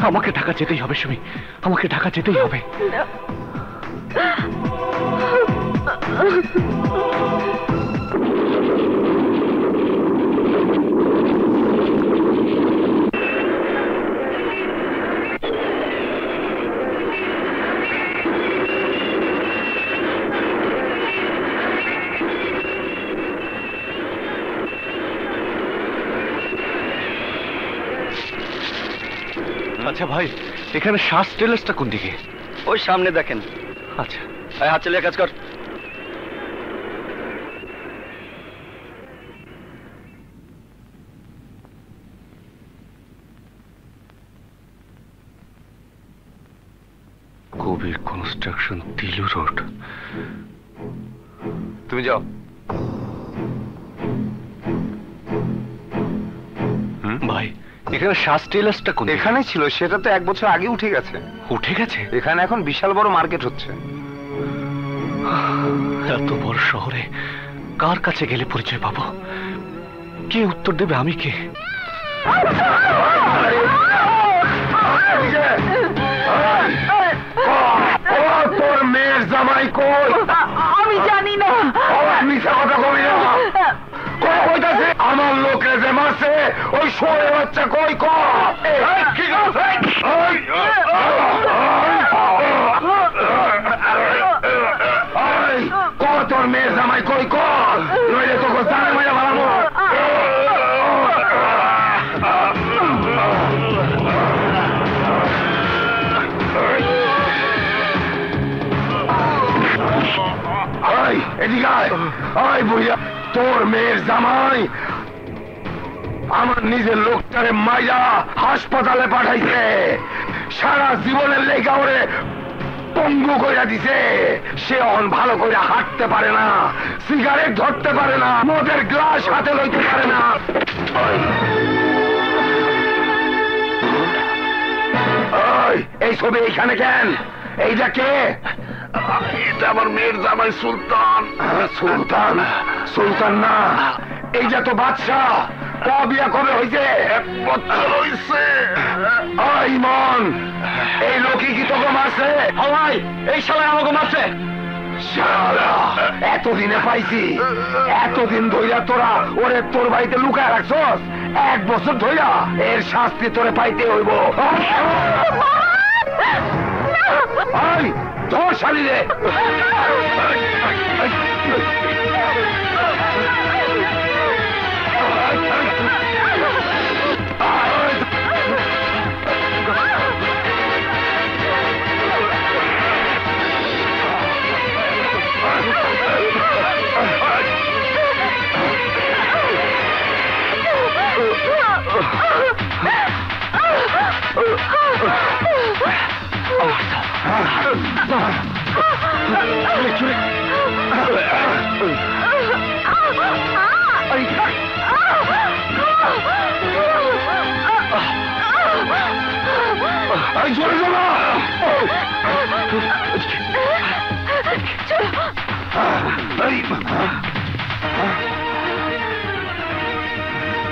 আমাকে ঢাকা যেতেই হবে সুমি, আমাকে ঢাকা যেতেই হবে। আচ্ছা ভাই, এখানে শ্বাস টেলার্সটা কোন দিকে? ওই সামনে দেখেন। আচ্ছা, হাত চালিয়ে কাজ কর। কবির কনস্ট্রাকশন, তিলু রোড। তুমি যাও। ভাই, এখানে শ্বাস টেলার্সটা কোন? এখানে ছিল, সেটা তো 1 বছর আগে উঠে গেছে। উঠে গেছে? এখানে এখন বিশাল বড় মার্কেট হচ্ছে। এত বড় শহরে কার কাছে গেলে পরিচয় পাবো? কে উত্তর দেবে আমি কে? তোর মেয়ের জামাই কই? আমি জানি না। মিথ্যা কথা কবি না। আমার লোকে যে মারছে ওই শোয়ে বাচ্চা কই? তোর মেয়ের জামাই কই? নইলে তোকে জানে মাইরা ভালো। এদিকে আয়। ওই বুইয়া, তোর মেয়ের জামাই আমার নিজের লোকটারে মাইয়া হাসপাতালে পাঠাইছে, সারা জীবনের লেখা ওরে পঙ্গু কইরা দিছে। সে অন ভালো করে হাঁটতে পারে না, সিগারেট ধরতে পারে না, মদের গ্লাস হাতে লইতে পারে না। ওই, এই ছবি এইখানে কেন? এইটা কে? এটা আমার মেয়ের জামাই সুলতান। সুলতান? সুলতান না, এইটা তো বাদশাহ। বিয়া কবে হয়েছে? 1 বছর হয়েছে। ইমন, এই লোকই কি তোকে মারছে? ভাই, এই শালায় আমাকে মারছে। শালা, এতদিনে পাইছি। এতদিন ধইরা তোরা ওরে তোর বাড়িতে লুকায় রাখছস, 1 বছর ধইরা। এর শাস্তি তোরে পাইতে হইব। ধর শালি রে।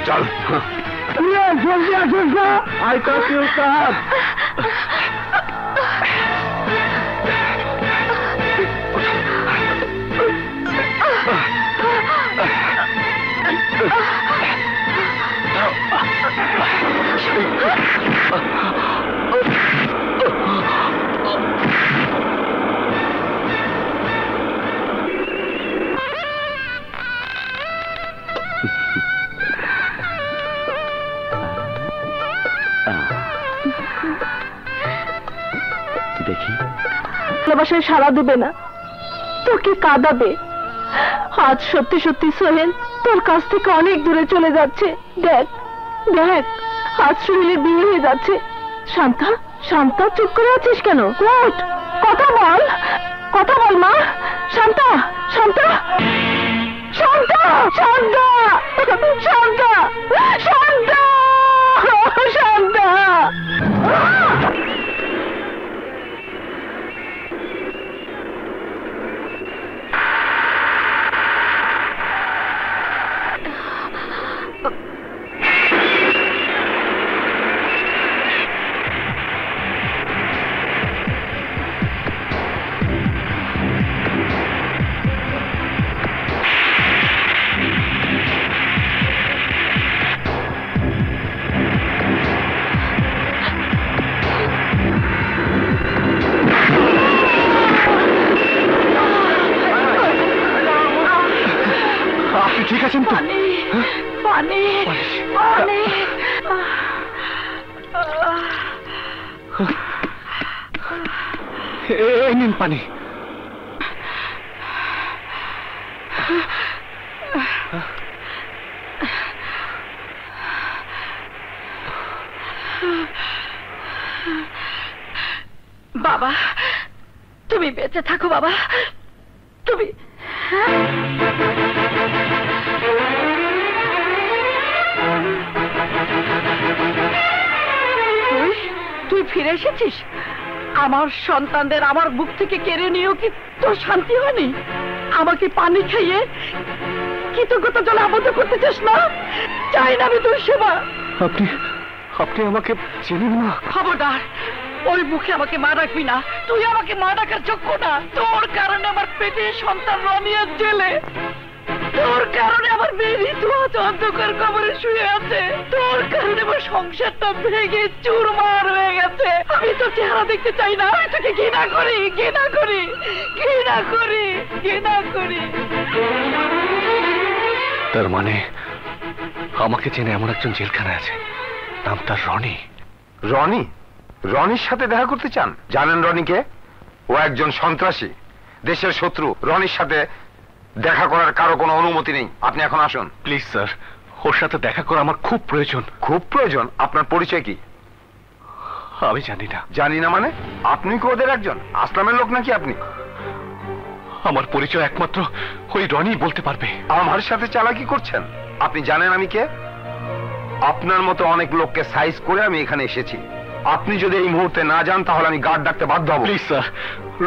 চল জলদি আসুন না। আইতাছি উস্তাদ। দেখি, ভালোবাসায় সাড়া দেবে না, তোকে কাঁদাবে। আজ সত্যি সত্যি সোহেল তোর কাছ থেকে অনেক দূরে চলে যাচ্ছে। দেখ দেখ, আজ সোহেলের বিয়ে হয়ে যাচ্ছে। শান্তা, শান্তা, চুপ করে আছিস কেন? ওঠ, কথা বল, কথা বল মা। শান্তা, শান্তা, শান্তা, শান্তা, শান্তা, শান্তা, শান্তা। ঠিক আছেন তো? পানি, পানি। এই নিন পানি। বাবা, তুমি বেঁচে থাকো বাবা, তুমি। তুই ফিরে এসেছিস? আমার সন্তানদের আমার বুক থেকে কেড়ে নিয়েও কি তোর শান্তি হয়নি? আমাকে পানি খাইয়ে কৃতজ্ঞতা জলে আবদ্ধ করতে চাস না? চাই না আমি তোর সেবা। আপনি আপনি আমাকে চেনেন না? খবরদার, ওই মুখে আমাকে মা রাখবি না। তুই আমাকে মা ডাকার যোগ্য না। তোর কারণে আমার পেটে সন্তান রনিয়ার জেলে, তোর কারণে আমার মেয়ে ঋতু আজ অন্ধকার কবরে শুয়ে আছে, তোর কারণে আমার সংসারটা ভেঙে চুরমার হয়ে গেছে। আমি তোর চেহারা দেখতে চাই না। আমি তোকে ঘৃণা করি, ঘৃণা করি, ঘৃণা করি, ঘৃণা করি। তার মানে আমাকে চেনে এমন একজন জেলখানায় আছে, নাম তার রনি। রনি? রনির সাথে দেখা করতে চান? জানেন রনিকে? ও একজন সন্ত্রাসী, দেশের শত্রু। রনির সাথে দেখা করার কারো কোনো অনুমতি নেই, আপনি এখন আসুন। প্লিজ স্যার, ওর সাথে দেখা করা আমার খুব প্রয়োজন। খুব প্রয়োজন? আপনার পরিচয় কি? আমি জানি না। জানি না মানে? আপনি কি ওদের একজন? আসলামের লোক নাকি আপনি? আমার পরিচয় একমাত্র ওই রনি বলতে পারবে। আমার সাথে চালাকি করছেন? আপনি জানেন আমি কে? আপনার মতো অনেক লোককে সাইজ করে আমি এখানে এসেছি। আপনি যদি এই মুহূর্তে না যান তাহলে আমি গার্ড ডাকতে বাধ্য হব। প্লিজ স্যার,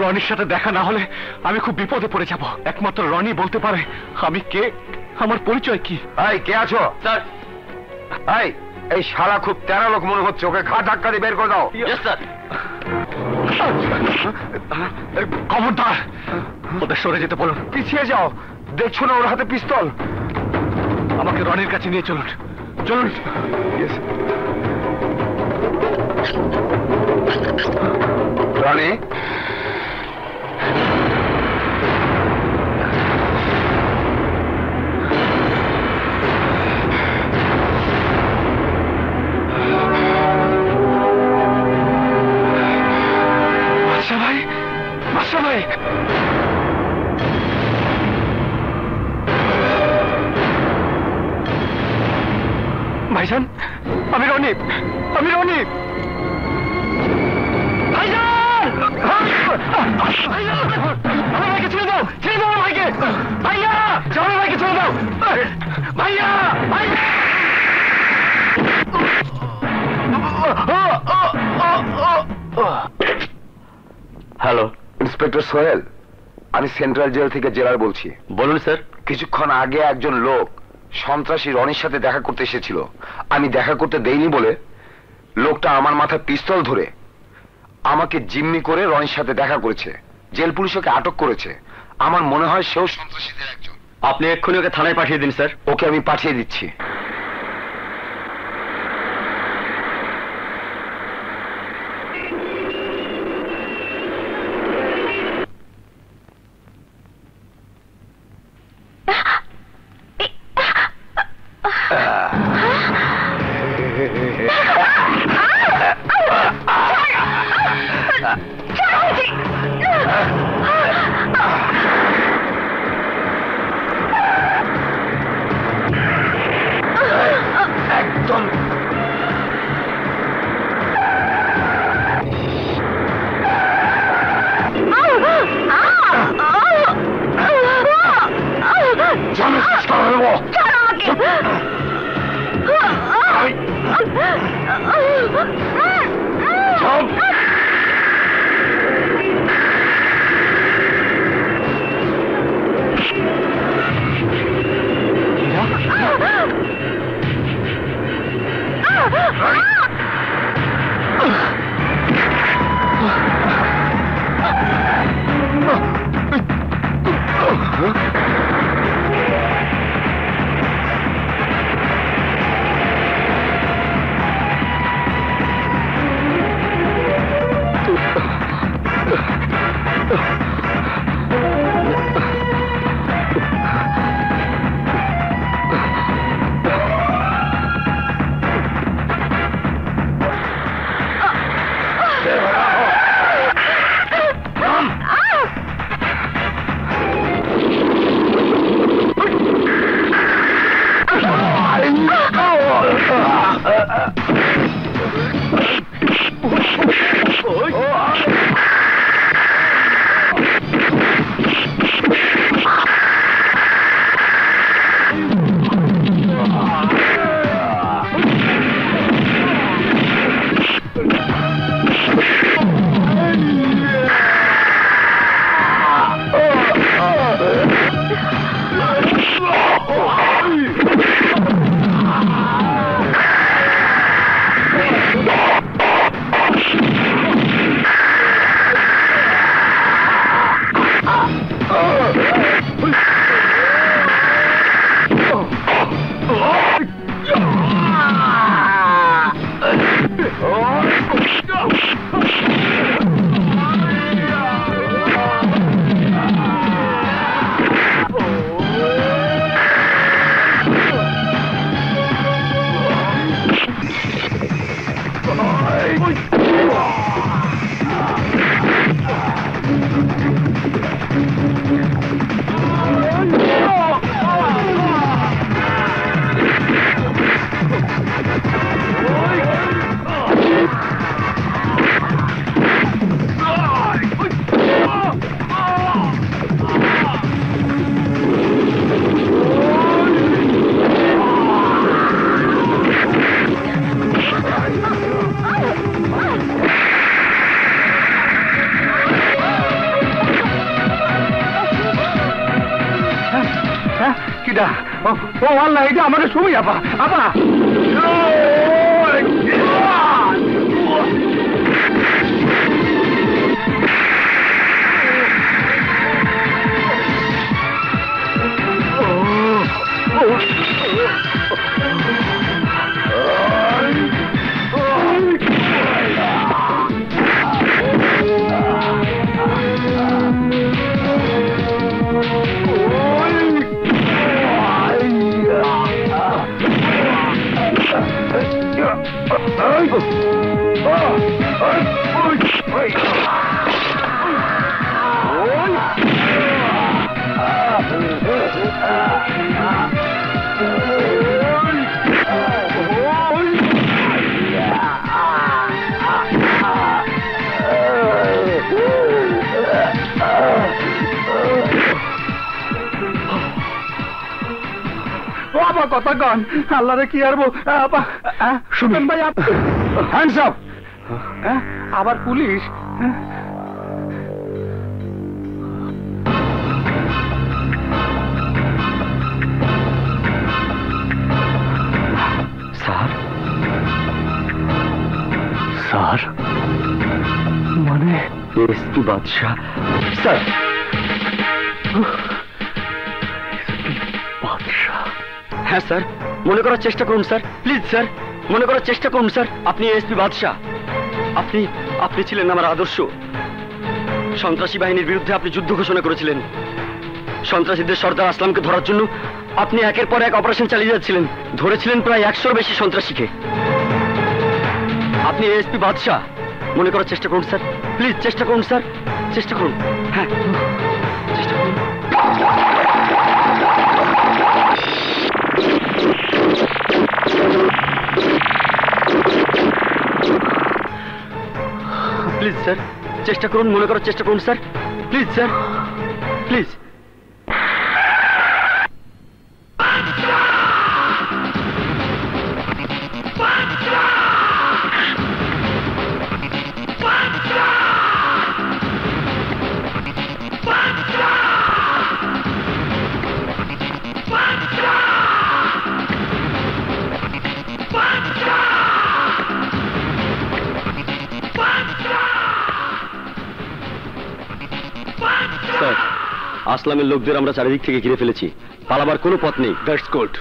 রনির সাথে দেখা না হলে আমি খুব বিপদে পড়ে যাব। একমাত্র রনি বলতে পারে আমি কে, আমার পরিচয় কি। এই কে আছো? স্যার। এই শালা খুব তেরা লোক মনে হচ্ছে, ওকে ঘা ধাক্কা দিয়ে বের করে দাও। স্যার। খবরদার, ওদের সরে যেতে বলুন। পিছিয়ে যাও, দেখছো না ওর হাতে পিস্তল? আমাকে রনির কাছে নিয়ে চলুন, চলুন। রনি, বাদশা ভাই, ভাইজান, আমি রনি, আমি রনি। ভাইকে ছেড়ে দাও, ছেড়ে দাও ভাইকে। ভাইয়া, জামাই ভাইকে ছেড়ে দাও। ভাইয়া, ভাইয়া। হ্যালো, ইন্সপেক্টর সোহেল, আমি সেন্ট্রাল জেল থেকে জেলার বলছি। বলুন স্যার। কিছুক্ষণ আগে একজন লোক সন্ত্রাসী রনির সাথে দেখা করতে এসেছিল। আমি দেখা করতে দেইনি বলে লোকটা আমার মাথায় পিস্তল ধরে আমাকে জিম্মি করে রনির সাথে দেখা করেছে। জেল পুলিশ ওকে আটক করেছে। আমার মনে হয় সেও সন্ত্রাসীদের একজন। আপনি এক্ষুনি ওকে থানায় পাঠিয়ে দিন স্যার। ওকে আমি পাঠিয়ে দিচ্ছি। ও আল্লাহ, এটা আমাকে সুমি আপা, আপা। কথা কন, আল্লাহরে কি আরবো। শুনুন ভাই, হ্যান্ডস আপ। আবার পুলিশ? স্যার, স্যার, মানে এসপি বাদশাহ স্যার। হ্যাঁ স্যার, মনে করার চেষ্টা করুন স্যার, প্লিজ স্যার, মনে করার চেষ্টা করুন স্যার। আপনি এসপি বাদশাহ, আপনি ছিলেন আমার আদর্শ। সন্ত্রাসী বাহিনীর বিরুদ্ধে আপনি যুদ্ধ ঘোষণা করেছিলেন। সন্ত্রাসীদের সর্দার আসলামকে ধরার জন্য আপনি একের পর এক অপারেশন চালিয়ে যাচ্ছিলেন, ধরেছিলেন প্রায় 100-র বেশি সন্ত্রাসীকে। আপনি এসপি বাদশাহ, মনে করার চেষ্টা করুন স্যার, প্লিজ চেষ্টা করুন স্যার, চেষ্টা করুন। হ্যাঁ, চেষ্টা করুন। প্লিজ স্যার, চেষ্টা করুন, মনে করার চেষ্টা করুন sir, please sir, please. Sir, আসলামের লোকদের আমরা চারিদিক থেকে ঘিরে ফেলেছি, পালাবার কোনো পথ নেই। That's good.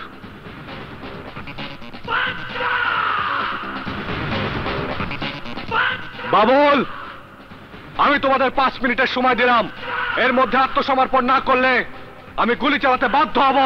বাবুল, আমি তোমাদের 5 মিনিটের সময় দিলাম, এর মধ্যে আত্মসমর্পণ না করলে আমি গুলি চালাতে বাধ্য হব।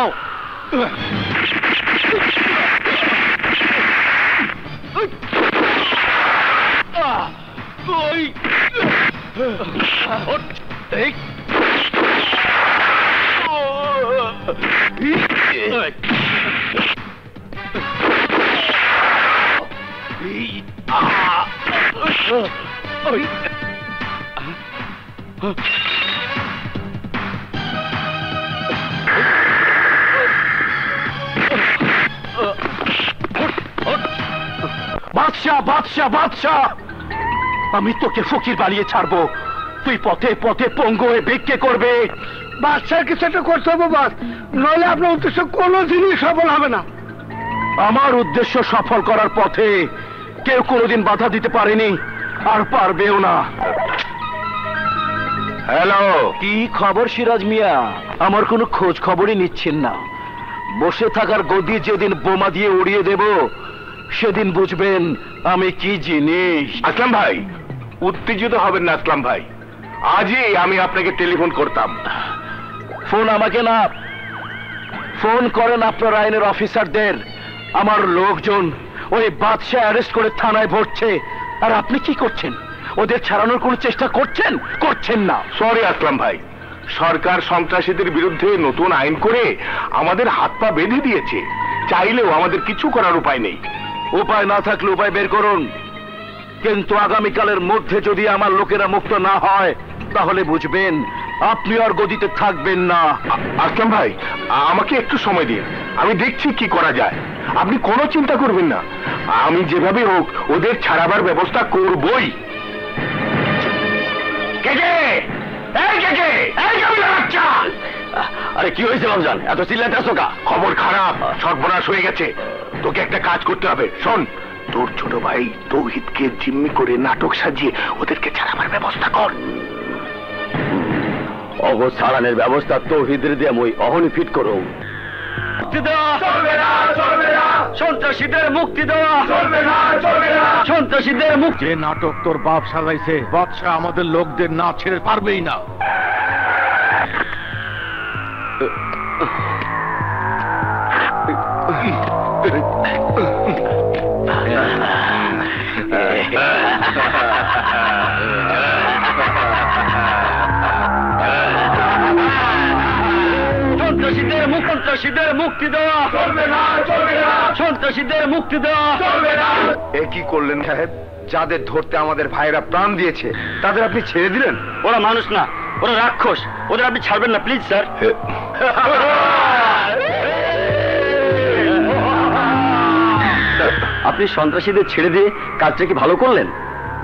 বাদশাহ, বাদশাহ, বাদশাহ, আমি তোকে ফকির বানিয়ে ছাড়বো, তুই পথে পথে পঙ্গু হয়ে ভিক্ষে করবে। বাদশার কিছু একটা করতে হবে বাস, নইলে আপনার উদ্দেশ্য কোনো জিনিস সফল হবে না। আমার উদ্দেশ্য সফল করার পথে কেউ কোনোদিন বাধা দিতে পারেনি, আর পারবেও না। হ্যালো, কি খবর সিরাজ মিয়া? আমার কোনো খোঁজ খবরই নিচ্ছেন না। বসে থাকার গদি যেদিন বোমা দিয়ে উড়িয়ে দেব, সেদিন বুঝবেন আমি কি জিনিস। আসলাম ভাই, উত্তেজিত হবেন না আসলাম ভাই, আজই আমি আপনাকে টেলিফোন করতাম। ফোন আমাকে না, ফোন করেন আপনার আইনের অফিসারদের। আমার লোকজন ওই বাদশাহ অ্যারেস্ট করে থানায় ভরছে, আর আপনি কি করছেন? ওদের ছাড়ানোর কোনো চেষ্টা করছেন? করছেন না। সরি আসলাম ভাই, সরকার সন্ত্রাসীদের বিরুদ্ধে নতুন আইন করে আমাদের হাত পা বেঁধে দিয়েছে, চাইলেও আমাদের কিছু করার উপায় নেই। উপায় না থাকলে উপায় বের করুন, কিন্তু আগামীকালের মধ্যে যদি আমার লোকেরা মুক্ত না হয়, তাহলে বুঝবেন আপনি আর গদিতে থাকবেন না। আসলাম ভাই, আমাকে একটু সময় দিন, আমি দেখছি কি করা যায়। আপনি কোনো চিন্তা করবেন না, আমি যেভাবে হোক ওদের ছাড়াবার ব্যবস্থা করবই। আরে কি হয়েছে বাবজান, এত চিল্লাতে আসো কা? খবর খারাপ, সর্বনাশ হয়ে গেছে। তোকে একটা কাজ করতে হবে। শোন, তোর ছোট ভাই তৌহিদকে জিম্মি করে নাটক সাজিয়ে ওদেরকে ছাড়াবার ব্যবস্থা কর। অগো ছাড়ানোর ব্যবস্থা তৌহিদের দিয়ে মই অহনি ফিট করো। সন্ত্রাসীদের মুক্তি দেওয়া চলবে না, চলবে না। সন্ত্রাসীদের মুক্তি। যে নাটক তোর বাপ সাজাইছে, বাদশা আমাদের লোকদের না ছেড়ে পারবেই না। সন্ত্রাসীদের মুক্তি দেওয়া চলবে না, চলবে না। সন্ত্রাসীদের মুক্তি দেওয়া চলবে না। এ কি করলেন সাহেব? যাদের ধরতে আমাদের ভাইরা প্রাণ দিয়েছে তাদের আপনি ছেড়ে দিলেন? ওরা মানুষ না, ওরা রাক্ষস। ওদের আপনি ছাড়বেন না প্লিজ স্যার। আপনি সন্ত্রাসীদের ছেড়ে দিয়ে কাজটা কি ভালো করলেন?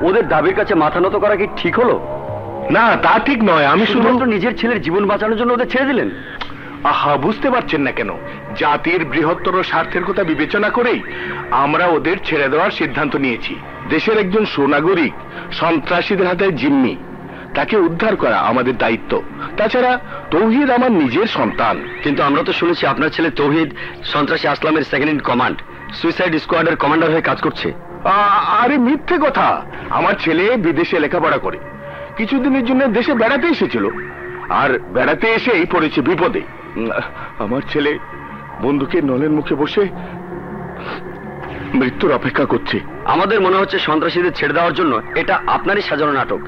ওদের দাবির কাছে মাথা নত করা কি ঠিক হলো? না, তা ঠিক নয়। আমি শুধুমাত্র নিজের ছেলের জীবন বাঁচানোর জন্য ওদের ছেড়ে দিলেন? আহা, বুঝতে পারছেন না কেন? জাতির বৃহত্তর স্বার্থের কথা বিবেচনা করেই আমরা ওদের ছেড়ে দেওয়ার সিদ্ধান্ত নিয়েছি। দেশের একজন সুনাগরিক সন্ত্রাসীদের হাতে জিম্মি, তাকে উদ্ধার করা আমাদের দায়িত্ব। তাছাড়া তৌহিদ আমার নিজের সন্তান। কিন্তু আমরা তো শুনেছি আপনার ছেলে তৌহিদ সন্ত্রাসী আসলামের সেকেন্ড ইন কমান্ড, সুইসাইড স্কোয়াডের কমান্ডার হয়ে কাজ করছে। আরে মিথ্যে কথা। আমার ছেলে বিদেশে লেখাপড়া করে কিছুদিনের জন্য দেশে বেড়াতে এসেছিল, আর বেড়াতে এসেই পড়েছে বিপদে। আমার ছেলে বন্দুকের নলের মুখে বসে মৃত্যুর অপেক্ষা করছে। আমাদের মনে হচ্ছে সন্ত্রাসীদের ছেড়ে দেওয়ার জন্য এটা আপনারই সাজানো নাটক।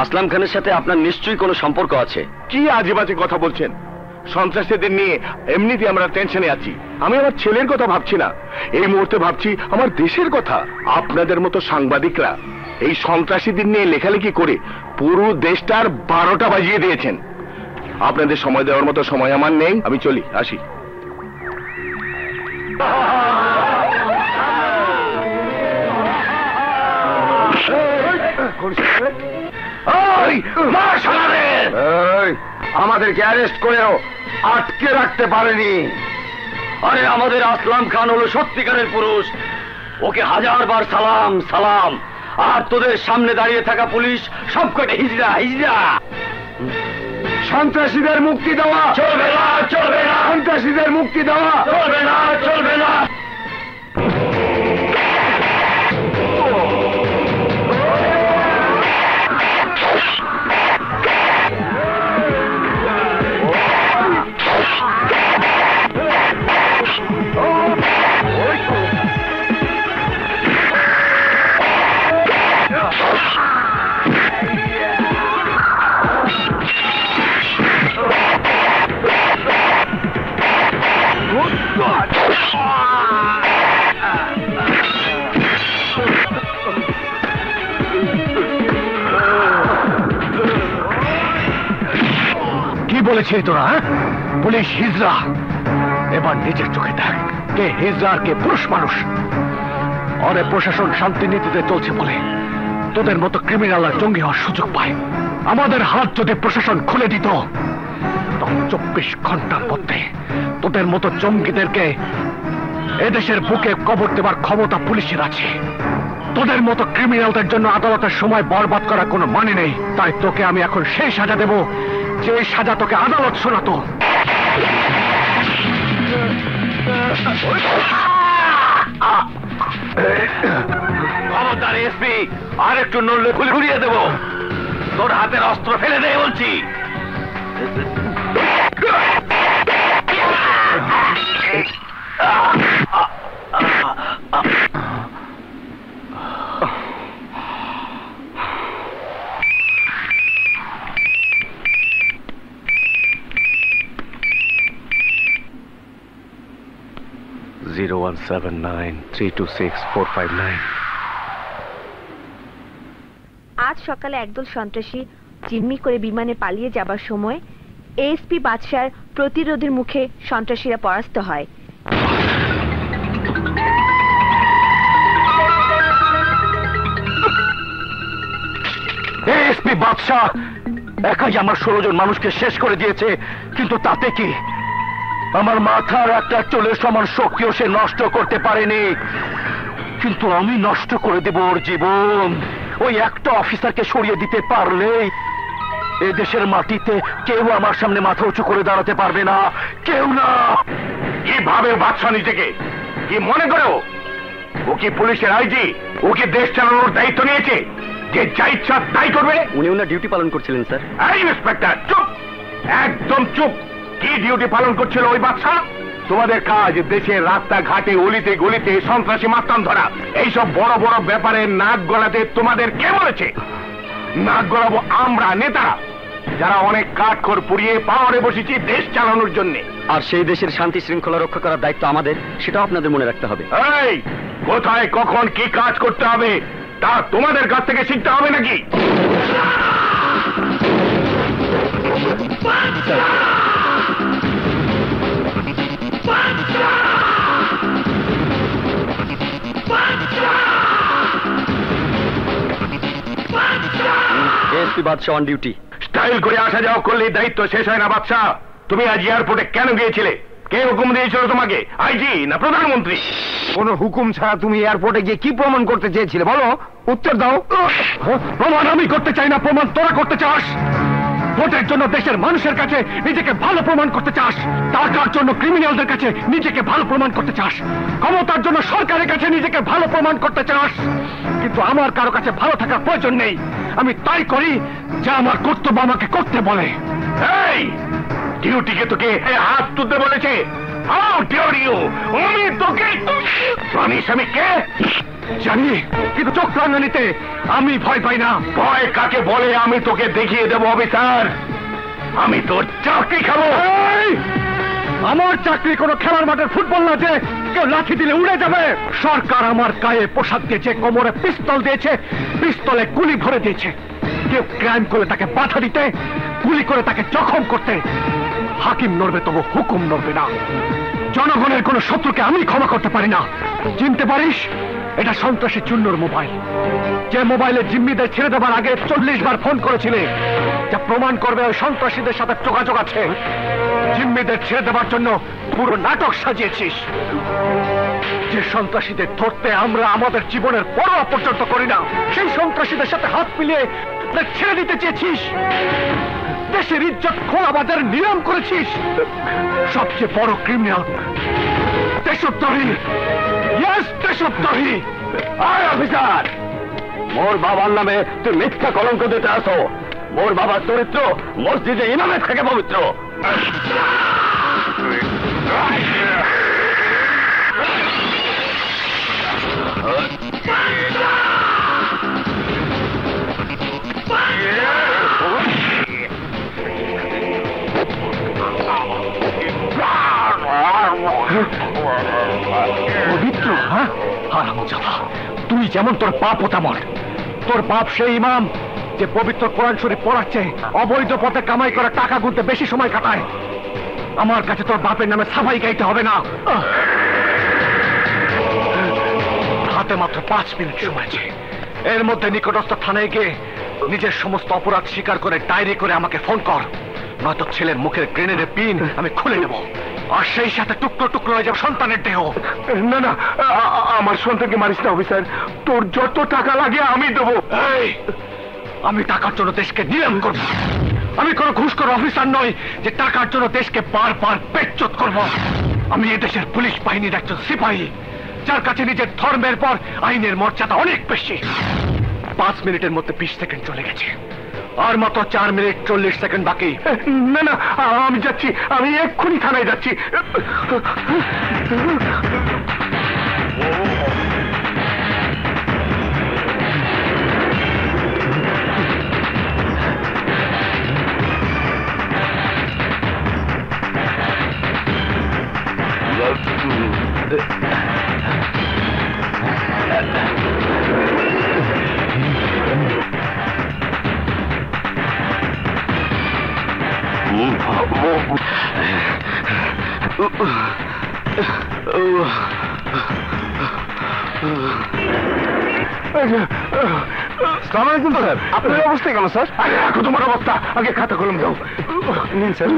আসলাম খানের সাথে আপনার নিশ্চয়ই কোনো সম্পর্ক আছে। কি আজে বাজে কথা বলছেন? সন্ত্রাসীদের নিয়ে এমনিতে আমরা টেনশনে আছি। আমি আমার ছেলের কথা ভাবছি না, এই মুহূর্তে ভাবছি আমার দেশের কথা। আপনাদের মতো সাংবাদিকরা এই সন্ত্রাসীদের নিয়ে লেখালেখি করে পুরো দেশটার 12টা বাজিয়ে দিয়েছেন। আপনাদের সময় দেওয়ার মতো সময় আমার নেই। আমি চলি, আসি। আমাদেরকে অ্যারেস্ট করেও আটকে রাখতে পারেনি। আরে আমাদের আসলাম খান হলো সত্যিকারের পুরুষ, ওকে 1000বার সালাম সালাম। আর তোদের সামনে দাঁড়িয়ে থাকা পুলিশ সবকটা হিজড়া হিজড়া। সন্ত্রাসীদের মুক্তি দেওয়া চলবে না, চলবে না। সন্ত্রাসীদের মুক্তি দেওয়া চলবে না, চলবে না। কি বলেছিস তোরা? পুলিশ হিজড়া? এবার নিজের চোখে দেখ কে হিজড়া আর কে পুরুষ মানুষ। অরে প্রশাসন শান্তি নীতিতে চলছে বলে তোদের মতো ক্রিমিনালরা জঙ্গি হওয়ার সুযোগ পায়। আমাদের হাত যদি প্রশাসন খুলে দিত, তখন 24 ঘন্টার মধ্যে তোদের মতো জঙ্গিদেরকে এদেশের বুকে কবর দেবার ক্ষমতা পুলিশের আছে। তোদের মতো ক্রিমিনালদের জন্য আদালতের সময় বরবাদ করার কোনো মানে নেই। তাই তোকে আমি এখন সেই সাজা দেব যে সাজা তোকে আদালত শোনাতো। খবরদার এসপি, আর একটু নড়লে খুলে ঘুরিয়ে দেবো। তোর হাতের অস্ত্র ফেলে দে বলছি। আজ সকালে একদল সন্ত্রাসী জিম্মি করে বিমানে পালিয়ে যাবার সময় এএসপি বাদশার প্রতিরোধের মুখে সন্ত্রাসীরা পরাস্ত হয়। এএসপি বাদশা একাই আমার 16 জন মানুষকে শেষ করে দিয়েছে, কিন্তু তাতে কি আমার মাথার একটা চুলের সমান শক্তিও সে নষ্ট করতে পারেনি। কিন্তু আমি নষ্ট করে দেব ওর জীবন। ওই একটা অফিসারকে সরিয়ে দিতে পারলেই এ দেশের মাটিতে কেউ আমার সামনে মাথা উঁচু করে দাঁড়াতে পারবে না, কেউ না। কিভাবে বাদশা নিজেকে কি মনে করো? ও কি পুলিশের আইজি? ও কি দেশ চালানোর দায়িত্ব নিয়েছে যে যা ইচ্ছা তাই করবে? উনি ওনার ডিউটি পালন করছিলেন স্যার। এই ইন্সপেক্টর, চুপ, একদম চুপ। কি ডিউটি পালন করছিল ওই বাদশা? তোমাদের কাজ দেশের রাস্তাঘাটে অলিতে গলিতে সন্ত্রাসী মাস্তান ধরা। এইসব বড় বড় ব্যাপারে নাক গলাতে তোমাদের কে বলেছে? নাক গলাবো আমরা নেতারা, যারা অনেক কাঠখড় পুড়িয়ে পাওয়ারে বসেছি দেশ চালানোর জন্য। আর সেই দেশের শান্তি শৃঙ্খলা রক্ষা করার দায়িত্ব আমাদের, সেটাও আপনাদের মনে রাখতে হবে। এই, কোথায় কখন কি কাজ করতে হবে তা তোমাদের কাছ থেকে শিখতে হবে নাকি? SP Badsha on duty. Style করে আসা যাওয়া করলে দায়িত্ব শেষ হয় না বাদশা। তুমি আজ এয়ারপোর্টে কেন গিয়েছিলে? কে হুকুম দিয়েছিল তোমাকে? আইজি না প্রধানমন্ত্রী? কোন হুকুম ছাড়া তুমি এয়ারপোর্টে গিয়ে কি প্রমাণ করতে চেয়েছিলে বলো, উত্তর দাও। প্রমাণ আমি করতে চাই না, প্রমাণ তোরা করতে চাস। ভোটের জন্য দেশের মানুষের কাছে নিজেকে ভালো প্রমাণ করতে চাস, টাকার জন্য ক্রিমিনালদের কাছে নিজেকে ভালো প্রমাণ করতে চাস, ক্ষমতার জন্য সরকারের কাছে নিজেকে ভালো প্রমাণ করতে চাস। কিন্তু আমার কারো কাছে ভালো থাকার প্রয়োজন নেই। আমি তাই করি যা আমার কর্তব্য আমাকে করতে বলে। এই, ডিউটিকে তোকে হাত তুলতে বলেছে? How dare you! আমি তোকে জানিস আমি কে? জানি, কিন্তু চোখ রাঙানিতে আমি ভয় পাই না। ভয় কাকে বলে আমি তোকে দেখিয়ে দেবো অফিসার। আমি তোর চাকরি খাবো। আমার চাকরি কোনো খেলার মাঠের ফুটবল না যে কেউ লাঠি দিলে উড়ে যাবে। সরকার আমার গায়ে পোশাক দিয়েছে, কোমরে পিস্তল দিয়েছে, পিস্তলে গুলি ভরে দিয়েছে। কেউ ক্রাইম করে তাকে বাধা দিতে, গুলি করে তাকে জখম করতে হাকিম নড়বে, তবু হুকুম নড়বে না। জনগণের কোন শত্রুকে আমি ক্ষমা করতে পারি না। চিনতে পারিস, এটা সন্ত্রাসী চুন্নুর মোবাইল। যে মোবাইলে জিম্মিদের ছেড়ে দেবার আগে 40 বার ফোন করেছিলে, যা প্রমাণ করবে ওই সন্ত্রাসীদের সাথে যোগাযোগ আছে। জিম্মিদের ছেড়ে দেবার জন্য পুরো নাটক সাজিয়েছিস। যে সন্ত্রাসীদের ধরতে আমরা আমাদের জীবনের পরোয়া পর্যন্ত করি না, সেই সন্ত্রাসীদের সাথে হাত মিলিয়ে ছেড়ে দিতে চেয়েছিস। দেশের ইজ্জত খোলা বাজার নিয়ম করেছিস। সবচেয়ে বড় ক্রিমিনাল দেশদ্রোহী। ইয়েস, দেশদ্রোহী। আয় অফিসার, মোর বাবার নামে তুই মিথ্যা কলঙ্ক দিতে আসো। মোর বাবার চরিত্র মসজিদে ইমামের থেকে পবিত্র। পবিত্র? হ্যাঁ, হারামজাদা, তুই যেমন তোর বাপ ও তেমন। তোর বাপ সেই ইমাম যে পবিত্র কোরআন শরীফ পড়াচ্ছে, অবৈধ পথে কামাই করা টাকা গুনতে বেশি সময় কাটায়। আমার কাছে তোর বাপের নামে সাফাই গাইতে হবে না। হাতে মাত্র 5 মিনিট সময় আছে। এর মধ্যে নিকটস্থ থানায় গিয়ে নিজের সমস্ত অপরাধ স্বীকার করে ডায়েরি করে আমাকে ফোন কর, নয়তো ছেলের মুখের গ্রেনেডের পিন আমি খুলে নেব, আর সেই সাথে টুকরো টুকরো হয়ে যাবে সন্তানের দেহ। না না, আমার সন্তানকে মারিস না অফিসার। তোর যত টাকা লাগে আমি দেবো। এই, আমি টাকার জন্য দেশকে নিলাম করব। আমি কোনো ঘুষখোর অফিসার নই যে টাকার জন্য দেশকে বারবার পেচ্ছুত করব। আমি এদেশের পুলিশ বাহিনীর একজন সিপাহী, যার কাছে নিজের ধর্মের পর আইনের মর্যাদা অনেক বেশি। 5 মিনিটের মধ্যে 20 সেকেন্ড চলে গেছে, আর মাত্র 4 মিনিট 40 সেকেন্ড বাকি। না না, আমি যাচ্ছি, আমি এক্ষুনি থানায় যাচ্ছি। আসসালামু আলাইকুম স্যার। আপনার অবস্থা কেন স্যার? আরে রাখো তোমার অবস্থা, আগে খাতা কলম দাও। নিন sir.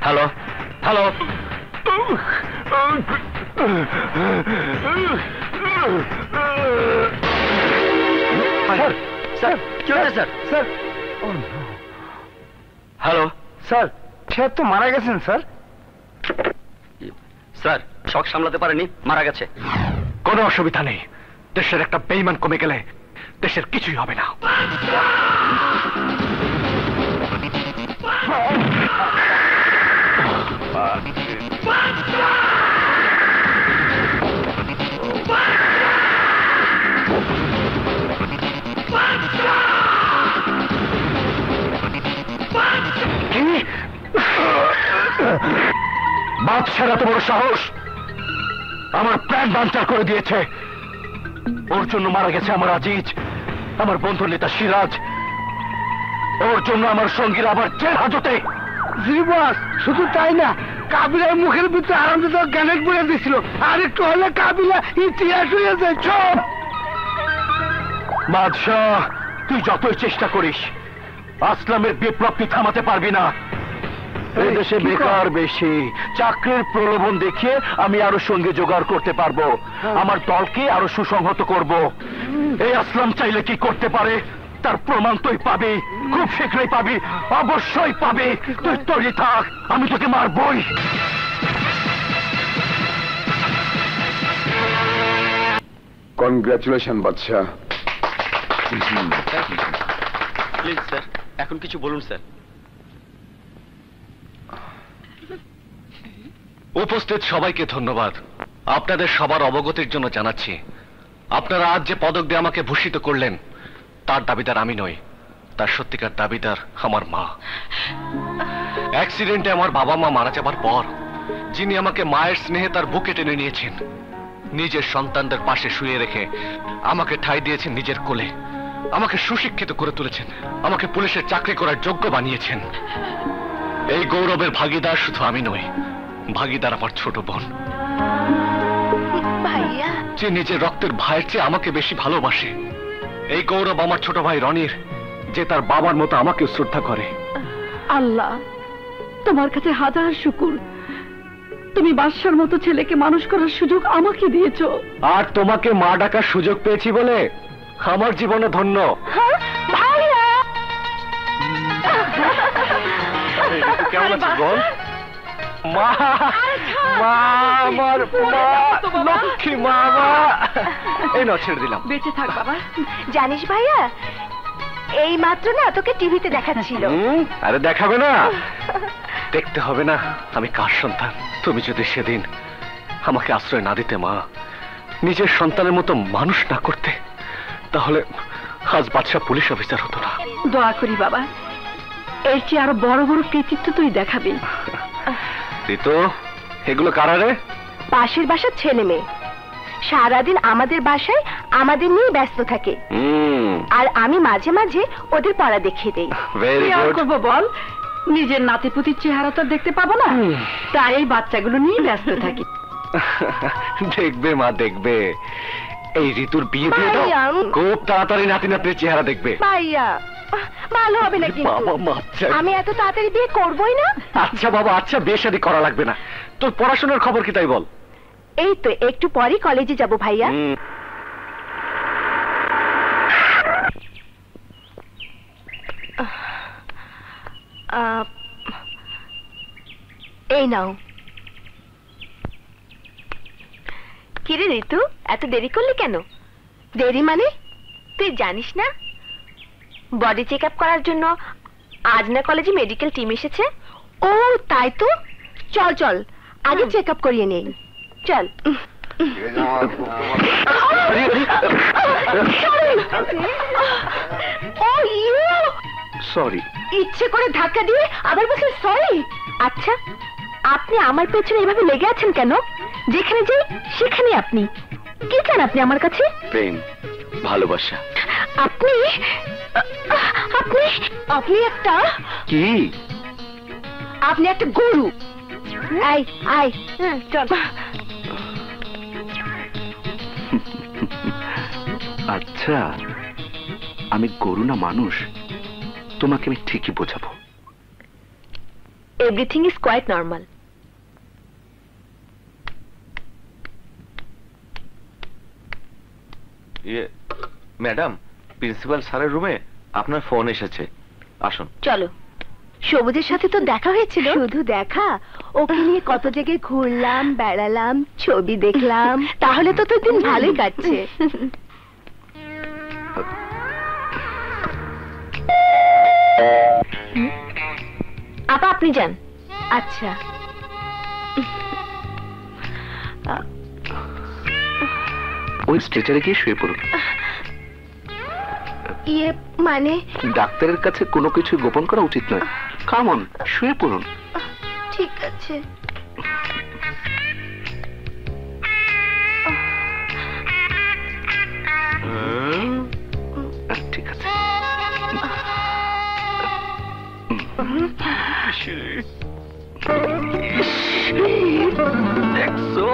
Hello hello, sir sir কি হয়েছে স্যার? স্যার হ্যালো স্যার, সে তো মারা গেছেন স্যার। স্যার, শক সামলাতে পারেনি, মারা গেছে। কোনো অসুবিধা নেই, দেশের একটা বেঈমান কমে গেলে দেশের কিছুই হবে না। বাদশার এত বড় সাহস, আমার প্ল্যান বানচার করে দিয়েছে। ওর জন্য মারা গেছে আমার আজিজ, আমার বন্ধুর নেতা সিরাজ। ওর জন্য আমার সঙ্গীরা আবার জেল হাজতে। জি বস, শুধু তাই না, কাবিলার মুখের ভিতরে আরামদায়ক গ্যানেট বলে দিছিল, আর একটু হলে কাবিলা ইতিহাস হয়ে যায়। চুপ! বাদশাহ, তুই যতই চেষ্টা করিস আসলামের বিপ্লব তুই থামাতে পারবি না। এই দেশে বেকার বেশি, চাকরির প্রলোভন দেখিয়ে আমি আরো সঙ্গে জোগাড় করতে পারবো, আমার দলকে আরো সুসংহত করব। এই আসলাম চাইলে কি করতে পারে তার প্রমাণ তুই পাবি, খুব শীঘ্রই পাবি, অবশ্যই পাবি। তুই তৈরি থাক, আমি তোকে মারবই। কনগ্রাচুলেশন বাদশাহ। প্লিজ স্যার, এখন কিছু বলুন স্যার। উপস্থিত সবাইকে ধন্যবাদ। আপনাদের সবার অবগতির জন্য জানাচ্ছি, আপনারা আজ যে পদক দিয়ে আমাকে ভূষিত করলেন তার দাবিদার আমি নই, তার সত্যিকার দাবিদার আমার মা। অ্যাক্সিডেন্টে আমার বাবা মা মারা যাবার পর যিনি আমাকে মায়ের স্নেহে তার বুকে টেনে নিয়েছেন, নিজের সন্তানদের পাশে শুয়ে রেখে আমাকে ঠাঁই দিয়েছেন নিজের কোলে, আমাকে সুশিক্ষিত করে তুলেছেন, আমাকে পুলিশের চাকরি করার যোগ্য বানিয়েছেন। এই গৌরবের ভাগীদার শুধু আমি নই, ভাগীদার আমার ছোট বোন, ভাইয়া। যে নিজের রক্তের ভাইয়ের চেয়ে আমাকে বেশি ভালোবাসে। এই গৌরব আমার ছোট ভাই রনির, যে তার বাবার মতো আমাকে শ্রদ্ধা করে। আল্লাহ, তোমার কাছে হাজার শুকুর, তুমি বাদশার মতো ছেলেকে মানুষ করার সুযোগ আমাকে দিয়েছো। আর তোমাকে মা ডাকার সুযোগ পেয়েছি বলে আমার জীবনে ধন্য। ভাইয়া, কেমন আছিস বল? মা, মা আমার মা, লক্ষ্মী মা, মা। এই না, ছেড়ে দিলাম। বেঁচে থাক বাবা। জানিস ভাইয়া, এই মাত্র না তোকে টিভিতে দেখাচ্ছিল। আরে দেখাবে না, দেখতে হবে না আমি কার সন্তান। তুমি যদি সেদিন আমাকে আশ্রয় না দিতে মা, নিজের সন্তানের মতো মানুষ না করতে, তাহলে আজ বাদশাহ পুলিশ অফিসার হতো না। দোয়া করি বাবা, এর চেয়ে আরো বড় বড় কৃতিত্ব তুই দেখাবি। ঋতু, এগুলো কারা রে? পাশের বাসার ছেলে মেয়ে সারাদিন আমাদের বাসায় আমাদের নিয়ে ব্যস্ত থাকে, আর আমি মাঝে মাঝে ওদের পড়া দেখিয়ে দেই। ভেরি কি আর গুড। করবো বল, নিজের নাতিপুতির চেহারা তো আর দেখতে পাবো না, তাই এই বাচ্চাগুলো নিয়ে ব্যস্ত থাকি। দেখবে মা, দেখবে এই ঋতুর বিয়ে দিয়ে দাও, ভাইয়া। খুব তাড়াতাড়ি নাতি নাতির চেহারা দেখবে। ভাইয়া, ভালো হবে না কিন্তু। বাবা, বাচ্চা। আমি এত তাড়াতাড়ি বিয়ে করবোই না। আচ্ছা বাবা, আচ্ছা, বিয়ে শাদী করা লাগবে না। তোর পড়াশোনার খবর কি তাই বল? এই তো একটু পরেই কলেজে যাব ভাইয়া। এই নাও। কিরে ঋতু, এত দেরি করলি কেন? দেরি মানে তুই জানিস না, বডি চেক আপ করার জন্য আজ না কলেজে মেডিকেল টিম এসেছে। ও তাই তো, চল চল আগে চেক আপ করিয়ে নেই, চল। সরি। ইচ্ছে করে ধাক্কা দিয়ে আবার বলছেন সরি। আচ্ছা, আপনি আমার পেছনে এভাবে লেগে আছেন কেন? যেখানে যাই সেখানে আপনি কি চান? আপনি আমার কাছে প্রেম, ভালোবাসা। আপনি আপনি আপনি একটা কি? আপনি একটা গরু। আয় আয় চল। আচ্ছা, আমি গরু না মানুষ তোমাকে আমি ঠিকই বোঝাবো। Everything is quite normal. Madam, principal স্যারের রুমে আপনার ফোন এসেছে, আসুন। চলো। সবুজের সাথে তো দেখা হয়েছিল। শুধু দেখা, ওকে নিয়ে কত জায়গায় ঘুরলাম, বেড়ালাম, ছবি দেখলাম। তাহলে তো তোর দিন ভালোই কাটছে। আপা আপনি যান। আচ্ছা। ওই স্ট্রেচারে গিয়ে শুয়ে পড়ুন। ইয়ে মানে? ডাক্তারের কাছে কোনো কিছু গোপন করা উচিত নয়। কামন, শুয়ে পড়ুন। ঠিক আছে। ঠিক আছে। দেখছো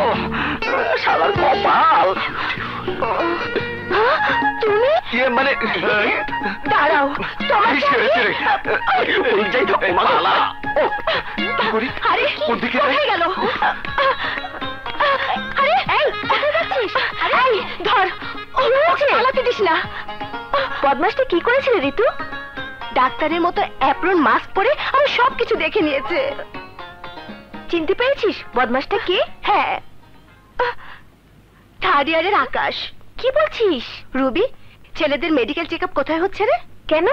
শালার কপাল। তুমি মানে দাঁড়াও, তোমার আরে কোথায় গেল? আরে এই কোথায় যাচ্ছিস? এই ধর, পালাতে দিস না। বদমাশটা কি করেছিল ঋতু? ডাক্তারের মতো অ্যাপ্রন মাস্ক পরে আমি সবকিছু দেখে নিয়েছে। চিনতে পেরেছিস বদমাশটা কে? হ্যাঁ, থার্ড ইয়ারের আকাশ। কি বলছিস রুবি? ছেলেদের মেডিকেল চেকআপ কোথায় হচ্ছে রে? কেন,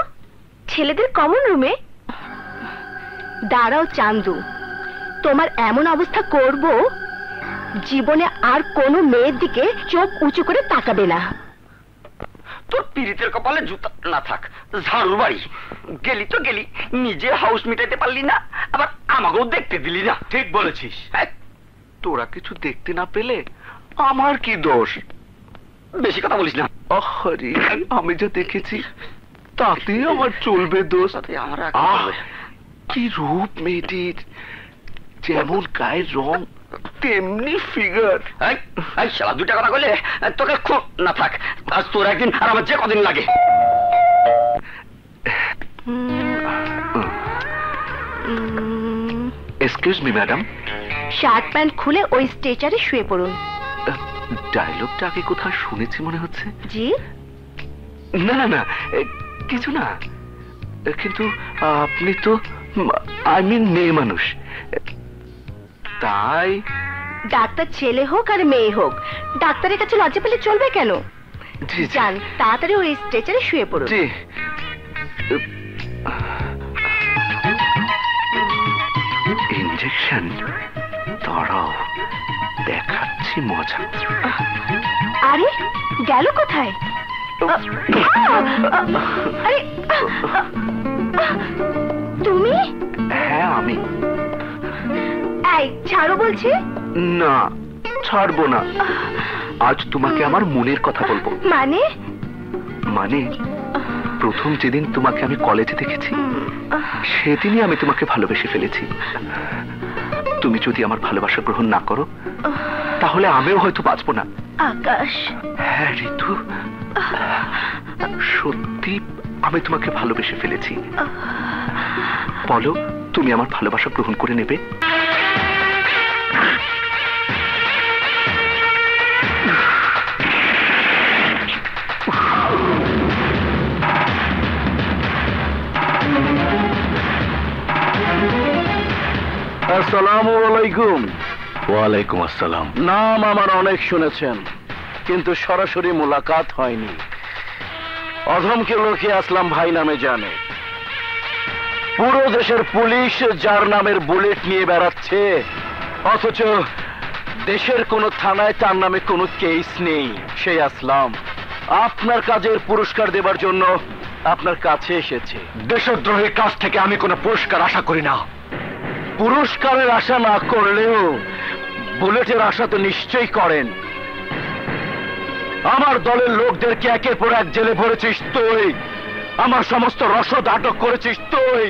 ছেলেদের কমন রুমে? দাঁড়াও চান্দু, তোমার এমন অবস্থা করব জীবনে আর কোনো মেয়ের দিকে চোখ উঁচু করে তাকাবে না। তোর পীড়িতের কপালে জুতা না থাক, ঝাড়ুর বাড়ি। গেলি তো গেলি, নিজে হাউস মিটাইতে পারলি না, আবার আমাকেও দেখতে দিলি না। ঠিক বলেছিস। তোরা কিছু দেখতে না পেলে আমার কি দোষ? বেশি কথা বলিস না। আরে আমি যা দেখেছি তাতেই আমার চলবে দোষ? আমার কি রূপ মেয়েটির, যেমন গায়ের রং তেমনি ফিগার। শালা দুইটা কথা বলে তোকে খুব না থাক, আজ তোর একদিন আর আমার যে কদিন লাগে। Excuse me madam. Shirt pant খুলে ওই স্ট্রেচারে শুয়ে পড়ুন। ডায়লগটা আগে কোথাও শুনেছি মনে হচ্ছে। জি? না না না, কিছু না, কিন্তু আপনি তো আই মিন মেয়ে মানুষ, তাই। ডাক্তার ছেলে হোক আর মেয়ে হোক, ডাক্তারের কাছে লজ্জা পেলে চলবে কেন? জি জি। যান তাড়াতাড়ি ওই স্ট্রেচারে শুয়ে পড়ুন। জি। ইনজেকশন? দাঁড়াও, দেখাচ্ছি মজা। আরে গেল কোথায়? আরে তুমি? হ্যাঁ আমি। এই ছাড়ো বলছি। না, ছাড়বো না। আজ তোমাকে আমার মনের কথা বলবো। মানে? মানে প্রথম যেদিন তোমাকে আমি কলেজে দেখেছি সেদিনই আমি তোমাকে ভালোবেসে ফেলেছি। তুমি যদি আমার ভালোবাসা গ্রহণ না করো তাহলে আমিও হয়তো বাঁচবো না। আকাশ। হ্যাঁ ঋতু, সত্যি আমি তোমাকে ভালোবেসে ফেলেছি। বলো, তুমি আমার ভালোবাসা গ্রহণ করে নেবে? আসসালামু আলাইকুম। ওয়ালাইকুম আসসালাম। নাম আমার অনেক শুনেছেন, কিন্তু সরাসরি মোলাকাত হয়নি। অধমকে লোকে আসলাম ভাই নামে জানে। পুরো দেশের পুলিশ যার নামের বুলেট নিয়ে বেড়াচ্ছে, অথচ দেশের কোনো থানায় তার নামে কোনো কেস নেই। সেই আসলাম আপনার কাজের পুরস্কার দেবার জন্য আপনার কাছে এসেছে। দেশদ্রোহীর কাছ থেকে আমি কোনো পুরস্কার আশা করি না। পুরস্কারের আশা না করলেও বুলেটের আশা তো নিশ্চয়ই করেন। আমার দলের লোকদেরকে একের পর এক জেলে ভরেছিস তুই, আমার সমস্ত রসদ আটক করেছিস তুই,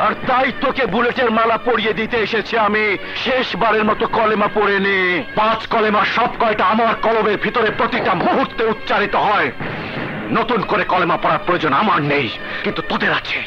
আর তাই তোকে বুলেটের মালা পরিয়ে দিতে এসেছি আমি। শেষবারের মতো কলেমা পড়ে নে। 5 কলেমা সব কয়টা আমার কলমের ভিতরে প্রতিটা মুহূর্তে উচ্চারিত হয়। নতুন করে কলেমা পড়ার প্রয়োজন আমার নেই, কিন্তু তোদের আছে।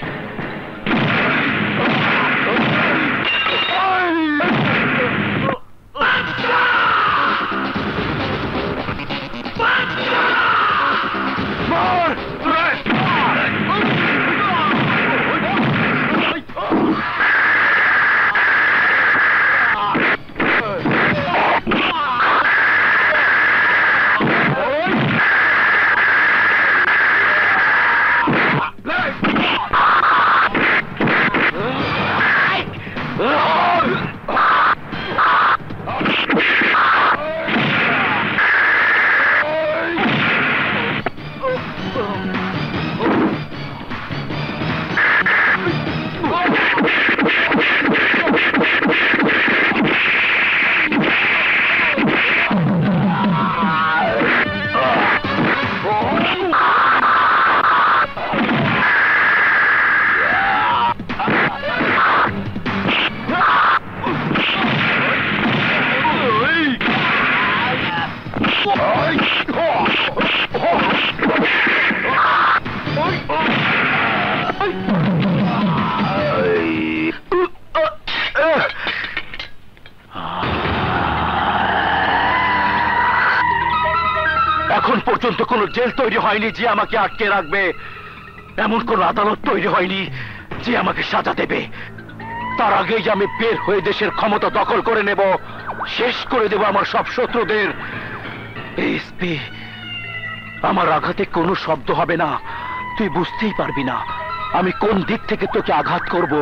এখন পর্যন্ত কোন জেল তৈরি হয়নি যে আমাকে আটকে রাখবে, এমন কোন আদালত তৈরি হয়নি যে আমাকে সাজা দেবে। তার আগেই আমি বের হয়ে দেশের ক্ষমতা দখল করে নেব, শেষ করে দেব আমার সব শত্রুদের। এসপি, আমার আঘাতে কোনো শব্দ হবে না, তুই বুঝতেই পারবি না আমি কোন দিক থেকে তোকে আঘাত করব।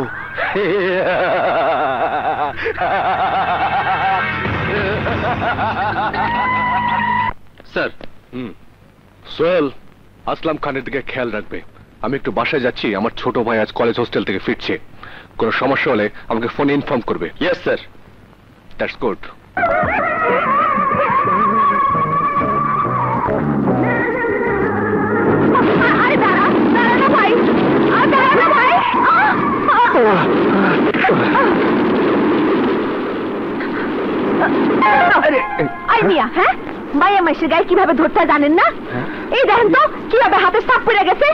স্যার, সোহেল আসলাম খানের দিকে খেয়াল রাখবে। আমি একটু বাসায় যাচ্ছি, আমার ছোট ভাই আজ কলেজ হোস্টেল থেকে ফিরছে। কোনো সমস্যা হলে আমাকে ফোনে ইনফর্ম করবে। Yes sir. That's good. হ্যাঁ, মাইয়া মাইসের গায়ে কিভাবে ধরতে জানেন না? এই দেখেন তো কিভাবে হাতে সাপ পড়ে গেছে।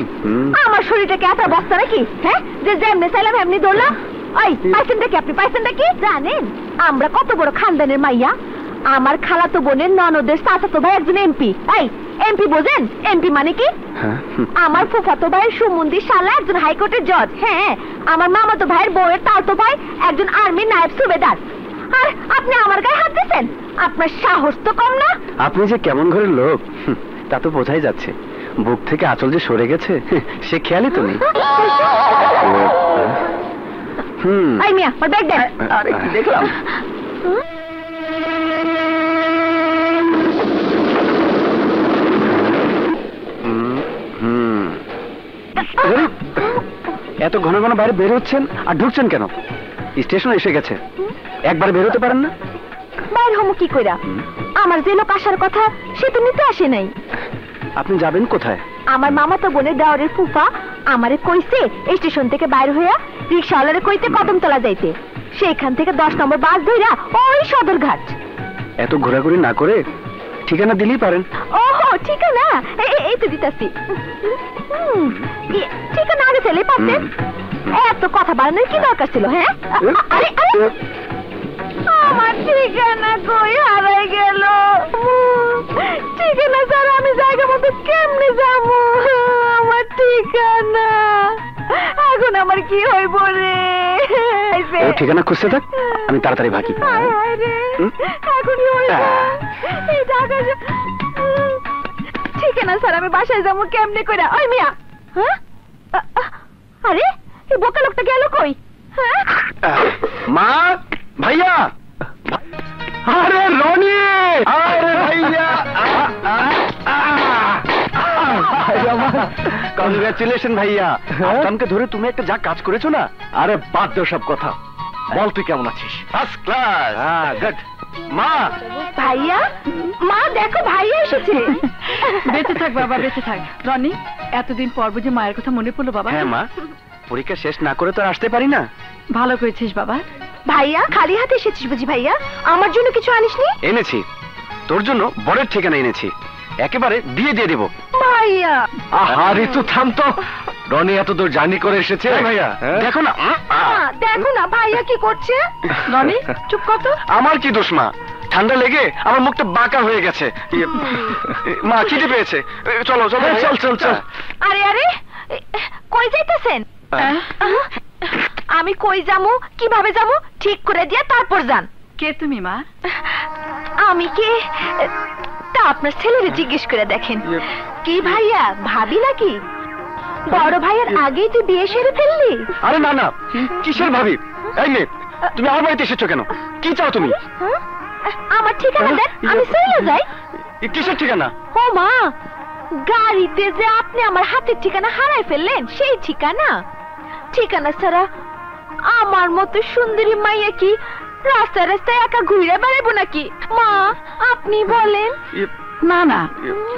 আমার শরীরটাকে এত বস্তা নাকি? হ্যাঁ, যে যেমনি চাইলাম এমনি ধরলাম। ওই পাইছেনটা কি? আপনি পাইছেনটা কি জানেন? আমরা কত বড় খানদানের মাইয়া। আমার খালাতো বোনের ননদের চাচাতো ভাই একজন এমপি। এই এমপি বোঝেন? এমপি মানে কি? আমার ফুফাতো ভাইয়ের সুমন্দির শালা একজন হাইকোর্টের জজ। হ্যাঁ, আমার মামাতো ভাইয়ের বউয়ের তালতো ভাই একজন আর্মির নায়েব সুবেদার। আর আপনি আমার গায়ে হাত দিচ্ছেন? আপনার সাহস তো কম না। আপনি যে কেমন ঘরের লোক তা তো বোঝাই যাচ্ছে। বুক থেকে আঁচল যে সরে গেছে সে খেয়ালই তো নেই। এই মিয়া, ওর ব্যাগ দেন। আরে কি দেখলাম? এত ঘন ঘন বাইরে বের হচ্ছেন আর ঢুকছেন কেন? স্টেশন এসে গেছে, একবার বের হতে পারেন না? বাইর হমু কি কইরা? আমার যে লোক আসার কথা সে তো নিতে আসে নাই। আপনি যাবেন কোথায়? আমার মামাতো বোনের দেওয়ারের ফুফা আমারে কইছে স্টেশন থেকে বাইর হইয়া রিক্সাওয়ালারে কইতে কদমতলা যাইতে। সেইখান থেকে 10 নম্বর বাস ধইরা ওই সদরঘাট। এত ঘোরাঘুরি না করে ঠিকানা দিলেই পারেন। ওহো, ঠিকানা এই তো দিতাছি। ঠিকানা আগে চলেই পারতেন। এত কথা বাড়ানোর কি দরকার ছিল? হ্যাঁ, আরে আমার ঠিকানা কই হারাই গেল। ঠিকানা ছাড়া আমি জায়গা মতো কেমনে যাবো? আমার ঠিকানা এখন আমার কি হইব রে? ও ঠিকানা খুঁজতে থাক, আমি তাড়াতাড়ি ভাগি। এখন কি হইব? এই ঢাকা ঠিকানা ছাড়া আমি বাসায় যাবো কেমনে কইরা? ওই মিয়া, হ্যাঁ, আরে এই বোকা লোকটা গেল কই? হ্যাঁ, মা, ভাইয়া, আরে রনি, আরে ভাইয়া, কংগ্রাচুলেশন ভাইয়া। আসলামকে ধরে তুমি একটা যা কাজ করেছো না। আরে বাদ দাও সব কথা, বল তুই কেমন আছিস? First class. হ্যাঁ, গুড। মা ভাইয়া, মা দেখো ভাইয়া এসেছে। বেঁচে থাক বাবা, বেঁচে থাক। রনি, এতদিন পর বুঝে মায়ের কথা মনে পড়লো বাবা? হ্যাঁ মা, পরীক্ষা শেষ না করে তো আর আসতে পারি না। ভালো করেছিস বাবা। ভাইয়া, খালি হাতে এসেছিস বুঝি? ভাইয়া, আমার জন্য কিছু আনিসনি? এনেছি, তোর জন্য বরের ঠিকানা এনেছি, একেবারে দিয়ে দেবো। ভাইয়া আহা ঋতু থাম তো, রনি এত দূর জার্নি করে এসেছে। ভাইয়া দেখো না, দেখো না ভাইয়া কি করছে। রনি চুপ কর তো। আমার কি দোষ মা? ঠান্ডা লেগে আমার মুখটা বাঁকা হয়ে গেছে। মা খিদে পেয়েছে, চলো চলো। চল চল চল। আরে আরে, কই যাইতেছেন? আমি কই যামু, কিভাবে যামু ঠিক করে দিয়ে তারপর যান। কে তুমি মা? আমি কে তা আপনার ছেলেরে জিজ্ঞেস করে দেখেন। কি ভাইয়া, ভাবি নাকি? বড় ভাইয়ের আগেই তুই বিয়ে সেরে ফেললি? আরে না না, কিসের ভাবি? এই মেয়ে, তুমি আমার বাড়িতে এসেছো কেন? কি চাও তুমি? আমার ঠিকানা দেন, আমি চলে যাই। কিসের ঠিকানা? ও মা, গাড়িতে যে আপনি আমার হাতের ঠিকানা হারাই ফেললেন, সেই ঠিকানা। ঠিকানা ছাড়া আমার মতো সুন্দরী মাইয়া কি রাস্তায় রাস্তায় একা ঘুরে বেড়াবো নাকি? মা আপনি বলেন। না না,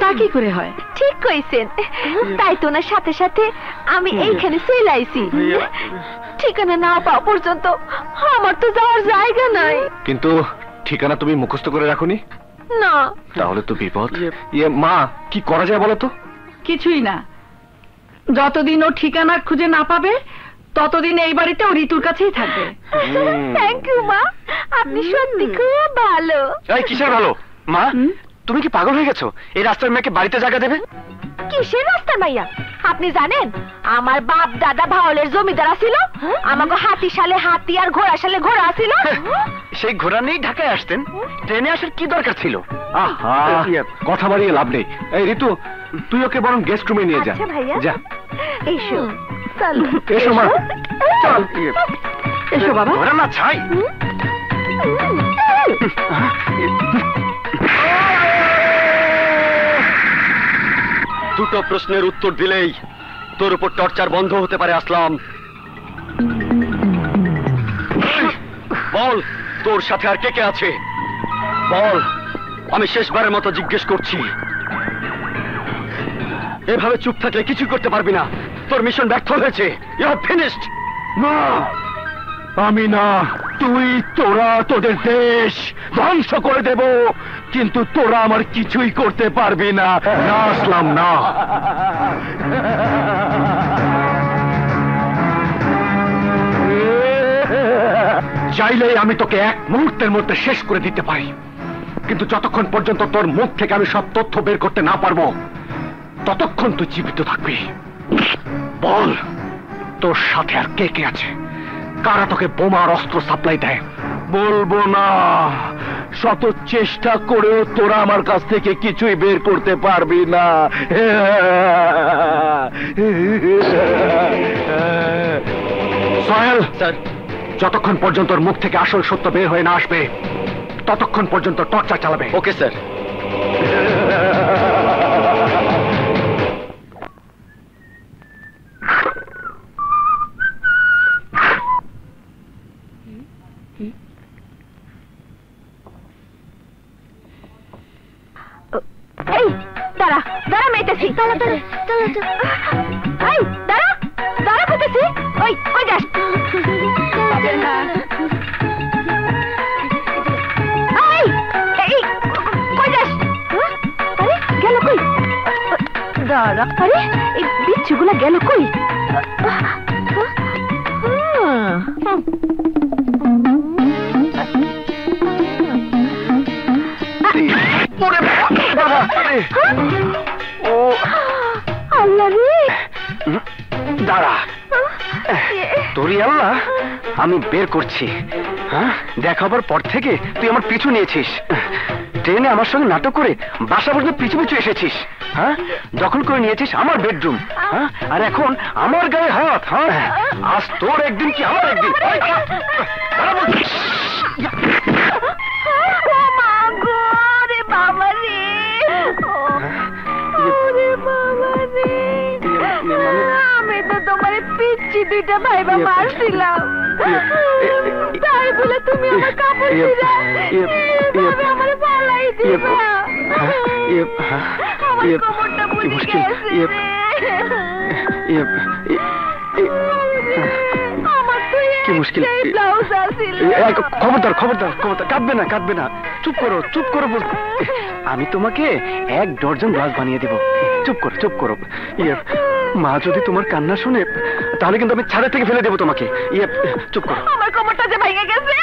তা কি করে হয়? ঠিক কইছেন, তাই তো না সাথে সাথে আমি এইখানে চলে আইছি। ঠিকানা না পাওয়া পর্যন্ত আমার তো যাওয়ার জায়গা নাই। কিন্তু ঠিকানা তুমি মুখস্থ করে রাখোনি? না। তাহলে তো বিপদ। মা, কি করা যায় বলো তো? কিছুই না, যতদিন ও ঠিকানা খুঁজে না পাবে ততদিন এই বাড়িতে ও ঋতুর কাছেই থাকবে। থ্যাংক ইউ মা, আপনি সত্যি খুব ভালো। এই কিসের ভালো? মা তুমি কি পাগল হয়ে গেছো? এই রাস্তার মেয়েকে বাড়িতে জায়গা দেবে? কিসের রাস্তার মাইয়া? আপনি জানেন আমার বাপ দাদা ভাওলের জমিদার ছিল, আমাকে হাতি সালে হাতি আর ঘোড়া সালে ঘোড়া ছিল। সেই ঘোড়া নিয়েই ঢাকায় আসতেন, ট্রেনে আসার কি দরকার ছিল? আহা, কথা বাড়িয়ে লাভ নেই। এই ঋতু, তুই ওকে বরং গেস্ট রুমে নিয়ে যা। আচ্ছা ভাইয়া, যা। এসো চলো। এসো মা, চল। এসো বাবা। ঘোড়া না ছাই। দুটো প্রশ্নের উত্তর দিলেই তোর উপর টর্চার বন্ধ হতে পারে আসলাম। বল, তোর সাথে আর কে কে আছে? বল, আমি শেষবারের মতো জিজ্ঞেস করছি। এভাবে চুপ থাকলে কিছু করতে পারবি না। তোর মিশন ব্যর্থ হয়েছে। You have finished. না, আমি না, তুই, তোরা তোদের দেশ ধ্বংস করে দেব, কিন্তু তোরা আমার কিছুই করতে পারবি না। না আসলাম, না। চাইলেই আমি তোকে এক মুহূর্তের মধ্যে শেষ করে দিতে পারি, কিন্তু যতক্ষণ পর্যন্ত তোর মুখ থেকে আমি সব তথ্য বের করতে না পারবো ততক্ষণ তুই জীবিত থাকবি। বল, তোর সাথে আর কে কে আছে? কারা তোকে বোমার অস্ত্র সাপ্লাই দেয়? বলবো না, শত চেষ্টা করেও তোরা আমার কাছ থেকে কিছুই বের করতে পারবি না। সোহেল স্যার, যতক্ষণ পর্যন্ত ওর মুখ থেকে আসল সত্য বের হয়ে না আসবে ততক্ষণ পর্যন্ত টর্চার চালাবে। Okay sir. এই দাঁড়া দাঁড়া, মেয়েতেছি। দাঁড়া দাঁড়া দাঁড়া, এই দাঁড়া দাঁড়া করতেছি। ওই কই যাস? এই এই কই যাস? আরে গেল কই? দাঁড়া, আরে এই বিচ্ছুগুলা গেল কই? ও আল্লাহ রে, দাঁড়া, তোরই আল্লাহ, আমি বের করছি। হ্যাঁ, দেখাবার পর থেকে তুই আমার পিছু নিয়েছিস, ট্রেনে আমার সঙ্গে নাটক করে বাসা পর্যন্ত পিছু পিছু এসেছিস। হ্যাঁ, দখল করে নিয়েছিস আমার বেডরুম। হ্যাঁ, আর এখন আমার গায়ে হাত। হ্যাঁ, আজ তোর একদিন কি আমার একদিন। দাঁড়া বলছি। আমি তো তোমার পিছু সত্যি দুইটা ভাইবা মারছিলাম তাই বলে তুমি আমার কাপড় ছিঁড়া এভাবে আমারে পালাই দিবা আমার কোমরটা বুঝে গেছে আমার তো কি মুশকিল ব্লাউজ আছিল খবরদার খবরদার খবরদার কাঁদবে না চুপ করো বলতে আমি তোমাকে 1 ডজন ব্লাউজ বানিয়ে দেব চুপ করো মা যদি তোমার কান্না শুনে তাহলে কিন্তু আমি ছাদের থেকে ফেলে দেবো তোমাকে চুপ করো আমার কোমরটা যে ভেঙে গেছে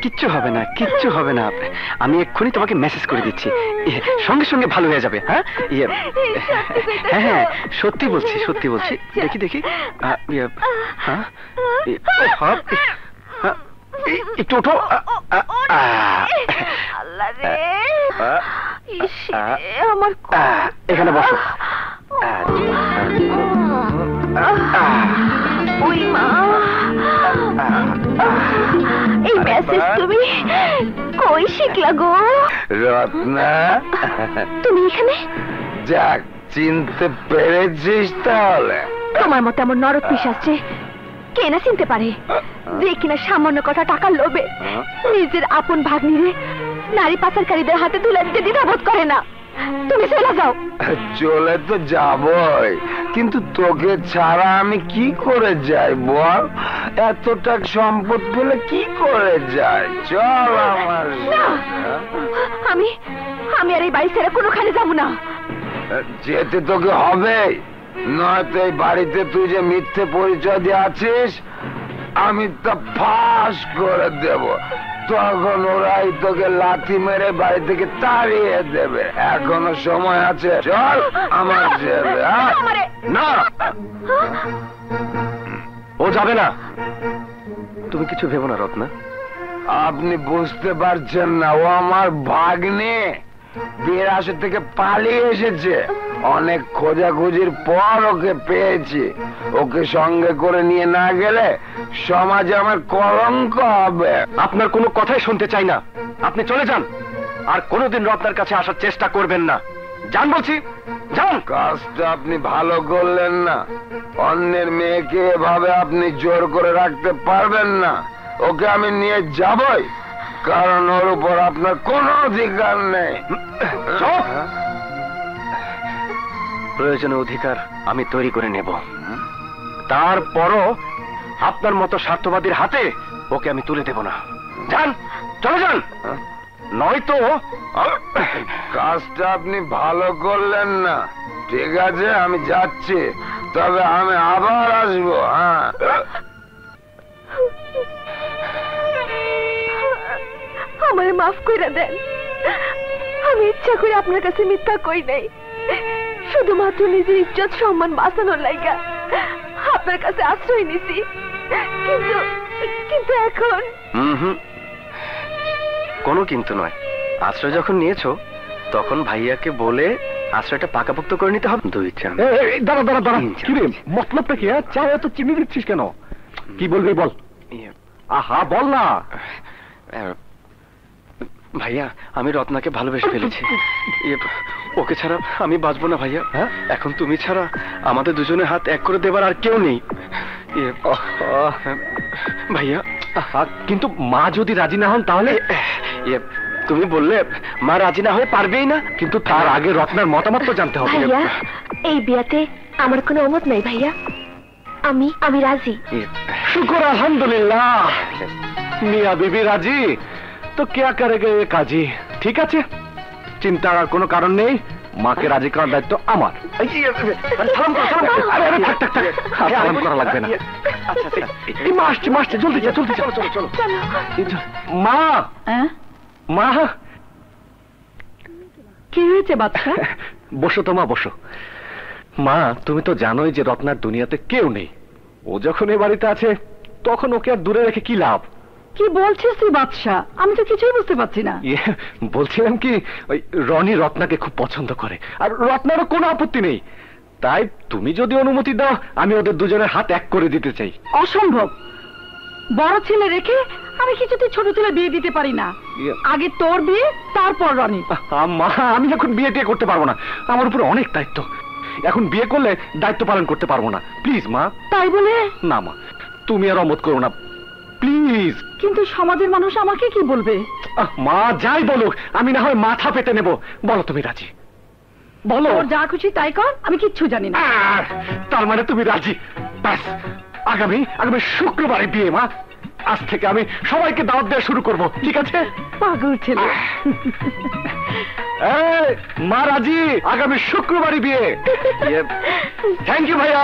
কিচ্ছু হবে না আমি এক্ষুনি তোমাকে মেসেজ করে দিচ্ছি সঙ্গে সঙ্গে ভালো হয়ে যাবে হ্যাঁ হ্যাঁ সত্যি বলছি দেখি হ্যাঁ একটু ওঠো আল্লাহ রে আমার এখানে বসো ওই মা এই মেসেজ তুমি কই শিখলা গো রত্না তুমি এখানে যাক চিনতে পেরেছিস তাহলে তোমার মতো এমন নরক পিশাচ কে না চিনতে পারে যে কিনা সামান্য কটা টাকার লোভে নিজের আপন ভাগ্নিরে নারী পাচারকারীদের হাতে তুলে দিতে দ্বিধাবোধ করে না তুমি চলে যাও চলে তো যাবই কিন্তু তোকে ছাড়া আমি কি করে যাই বল এতটা সম্পদ পেলে কি করে যাই চল আমার আমি আর এই বাড়ি ছেড়ে কোনোখানে যাবো না যেতে তোকে হবে নয়তো এই বাড়িতে তুই যে মিথ্যে পরিচয় দিয়ে আছিস আমি তা ফাঁস করে দেব তখন ওরাই তোকে লাথি মেরে বাড়ি থেকে তাড়িয়ে দেবে এখনো সময় আছে চল আমার ছেলে না ও যাবে না তুমি কিছু ভেবো না রত্না আপনি বুঝতে পারছেন না ও আমার ভাগ্নে বিয়ের আসর থেকে পালিয়ে এসেছে অনেক খোঁজাখুঁজির পর ওকে পেয়েছি ওকে সঙ্গে করে নিয়ে না গেলে সমাজে আমার কলঙ্ক হবে আপনার কোনো কথাই শুনতে চাই না আপনি চলে যান আর কোনোদিন রত্নার কাছে আসার চেষ্টা করবেন না যান বলছি যান কাজটা আপনি ভালো করলেন না অন্যের মেয়েকে এভাবে আপনি জোর করে রাখতে পারবেন না ওকে আমি নিয়ে যাবই কারণ ওর উপর আপনার কোনো অধিকার নেই প্রয়োজনীয় অধিকার আমি তৈরি করে নেব তারপরও আপনার মতো স্বার্থবাদীর হাতে ওকে আমি তুলে দেব না যান চলে যান নয়তো কাজটা আপনি ভালো করলেন না ঠিক আছে আমি যাচ্ছি তবে আমি আবার আসবো হ্যাঁ আমারে মাফ করে দেন আমি ইচ্ছা করে আপনার কাছে মিথ্যা কই নাই শুধুমাত্র নিজের ইজ্জত সম্মান বাঁচানোর লাইগা আপনার কাছে আশ্রয় নিছি কিন্তু এখন কোনো কিন্তু নয় আশ্রয় যখন নিয়েছো তখন ভাইয়াকে বলে আশ্রয়টা পাকাপোক্ত করে নিতে হবে 2 চামচ দাঁড়া কি রে মতলবটা কি চা এত চিনি দিচ্ছিস কেন কি বলবি বল আহা বল না ভাইয়া আমি রত্নাকে ভালোবেসে ফেলেছি ওকে ছাড়া আমি বাঁচবো না ভাইয়া এখন তুমি ছাড়া আমাদের দুজনের হাত এক করে দেবার আর কেউ নেই ভাইয়া কিন্তু মা যদি রাজি না হন তাহলে তুমি বললে মা রাজি না হয়ে পারবেই না কিন্তু তার আগে রত্নার মতামত তো জানতে হবে ভাইয়া এই বিয়াতে আমার কোনো অমত নাই ভাইয়া আমি রাজি শুকর আলহামদুলিল্লাহ মিয়া বিবি রাজি তো কে করেগে এ কাজী ঠিক আছে চিন্তার আর কোনো কারণ নেই মাকে রাজি করার দায়িত্ব আমার সালাম করা লাগবে না আসছে জলদি যা চলো মা মা কি হয়েছে বাচ্চা বসো তো মা বসো মা তুমি তো জানোই যে রত্নার দুনিয়াতে কেউ নেই ও যখন এ বাড়িতে আছে তখন ওকে আর দূরে রেখে কি লাভ কি বলছিস তুই বাদশা আমি তো কিছুই বুঝতে পারছি না বলছিলাম কি ওই রনি রত্নাকে খুব পছন্দ করে আর রত্নারও কোনো আপত্তি নেই তাই তুমি যদি অনুমতি দাও আমি ওদের দুজনের হাত এক করে দিতে চাই অসম্ভব বড় ছেলে রেখে আমি কিছুতে ছোট ছেলে বিয়ে দিতে পারি না আগে তোর বিয়ে তারপর রনি মা আমি এখন বিয়ে টিয়ে করতে পারবো না আমার উপর অনেক দায়িত্ব এখন বিয়ে করলে দায়িত্ব পালন করতে পারবো না। প্লিজ মা। তাই বলে? না মা, তুমি আর অমত করো না প্লিজ। কিন্তু সমাজের মানুষ আমাকে কি বলবে? মা যাই বলুক, আমি না হয় মাথা পেতে নেব। বলো তুমি রাজি? বলো। ওর যা খুশি তাই কর, আমি কিচ্ছু জানি না। তার মানে তুমি রাজি? ব্যাস, আগামী শুক্রবারে বিয়ে মা। আজ থেকে আমি সবাইকে দাওয়াত দেওয়া শুরু করব, ঠিক আছে? পাগল ছেলে। মা রাজি, আগামী শুক্রবারই বিয়ে। থ্যাংক ইউ ভাইয়া।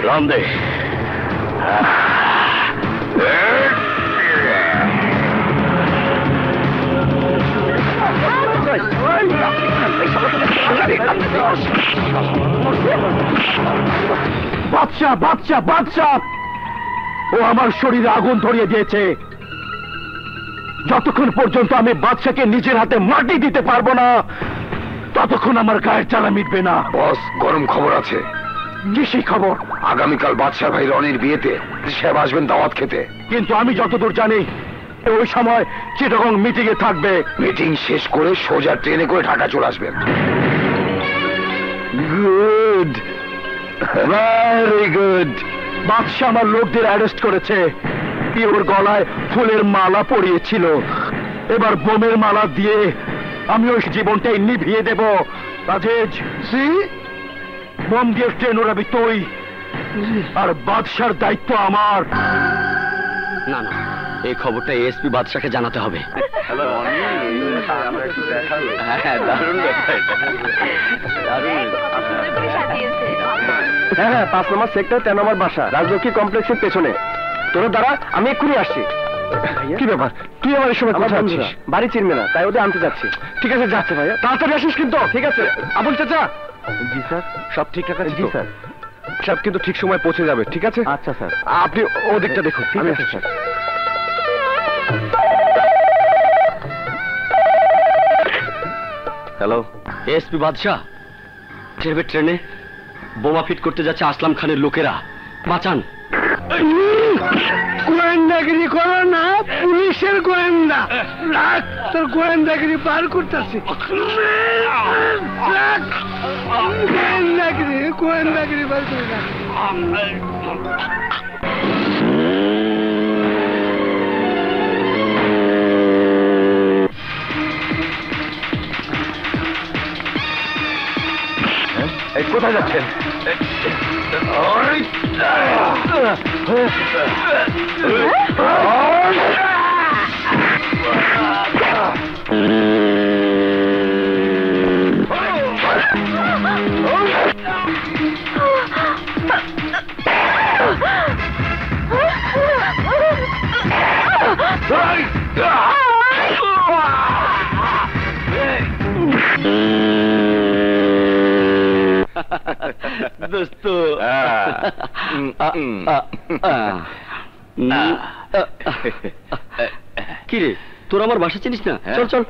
রামদে বাদশা বাদশা বাদশা, ও আমার শরীরে আগুন ধরিয়ে দিয়েছে। যতক্ষণ পর্যন্ত আমি বাদশাকে নিজের হাতে মাটি দিতে পারবো না, ততক্ষণ আমার গায়ের জ্বালা মিটবে না। বস, গরম খবর আছে। কি সেই খবর? আগামীকাল বাদশা ভাই রনির বিয়েতে সাহেব আসবেন দাওয়াত খেতে। কিন্তু আমি যতদূর জানি ওই সময় চিটাগং মিটিং এ থাকবে। মিটিং শেষ করে সোজা ট্রেনে করে ঢাকা চলে আসবেন। Good, very good. বাদশা আমার লোকদের অ্যারেস্ট করেছে। ওর গলায় ফুলের মালা পরিয়েছিল, এবার বোমের মালা দিয়ে আমি ওই জীবনটাই নিভিয়ে দেব। রাজেশ, বোম দিয়ে ট্রেন ওড়াবি তুই, আর বাদশার দায়িত্ব আমার। না না, এই খবরটা এসপি বাদশাকে জানাতে হবে। হ্যাঁ হ্যাঁ, 5 নম্বর সেক্টর 10 নম্বর বাসা, রাজলক্ষ্মী কমপ্লেক্সের পেছনে। তোরা দাঁড়া, আমি এক্ষুনি আসছি। কি ব্যাপার, তুই আমার এই সময় কোথায় আছিস? বাড়ি চিনবে না, তাই ওদের আনতে যাচ্ছি। ঠিক আছে, যাচ্ছে ভাইয়া, তাড়াতাড়ি আসিস কিন্তু। ঠিক আছে আবুল চাচা। জি স্যার। সব ঠিকঠাক আছে? জি স্যার। সব কিন্তু ঠিক সময় পৌঁছে যাবে, ঠিক আছে? আচ্ছা স্যার। আপনি ওদিকটা দেখুন, আমি আসছি স্যার। হ্যালো, এসপি বাদশাহ। ট্রেনে বোমা ফিট করতে যাচ্ছে আসলাম খানের লোকেরা, বাঁচান। গোয়েন্দাগিরি করো না, পুলিশের গোয়েন্দা। রাখ, তোর গোয়েন্দাগিরি পার করতেছি। গোয়েন্দাগিরি পার করে রাখ। কোথায় যাচ্ছেন? দোস্ত, কি রে, তোর আমার বাসা চিনিস না? চল চল।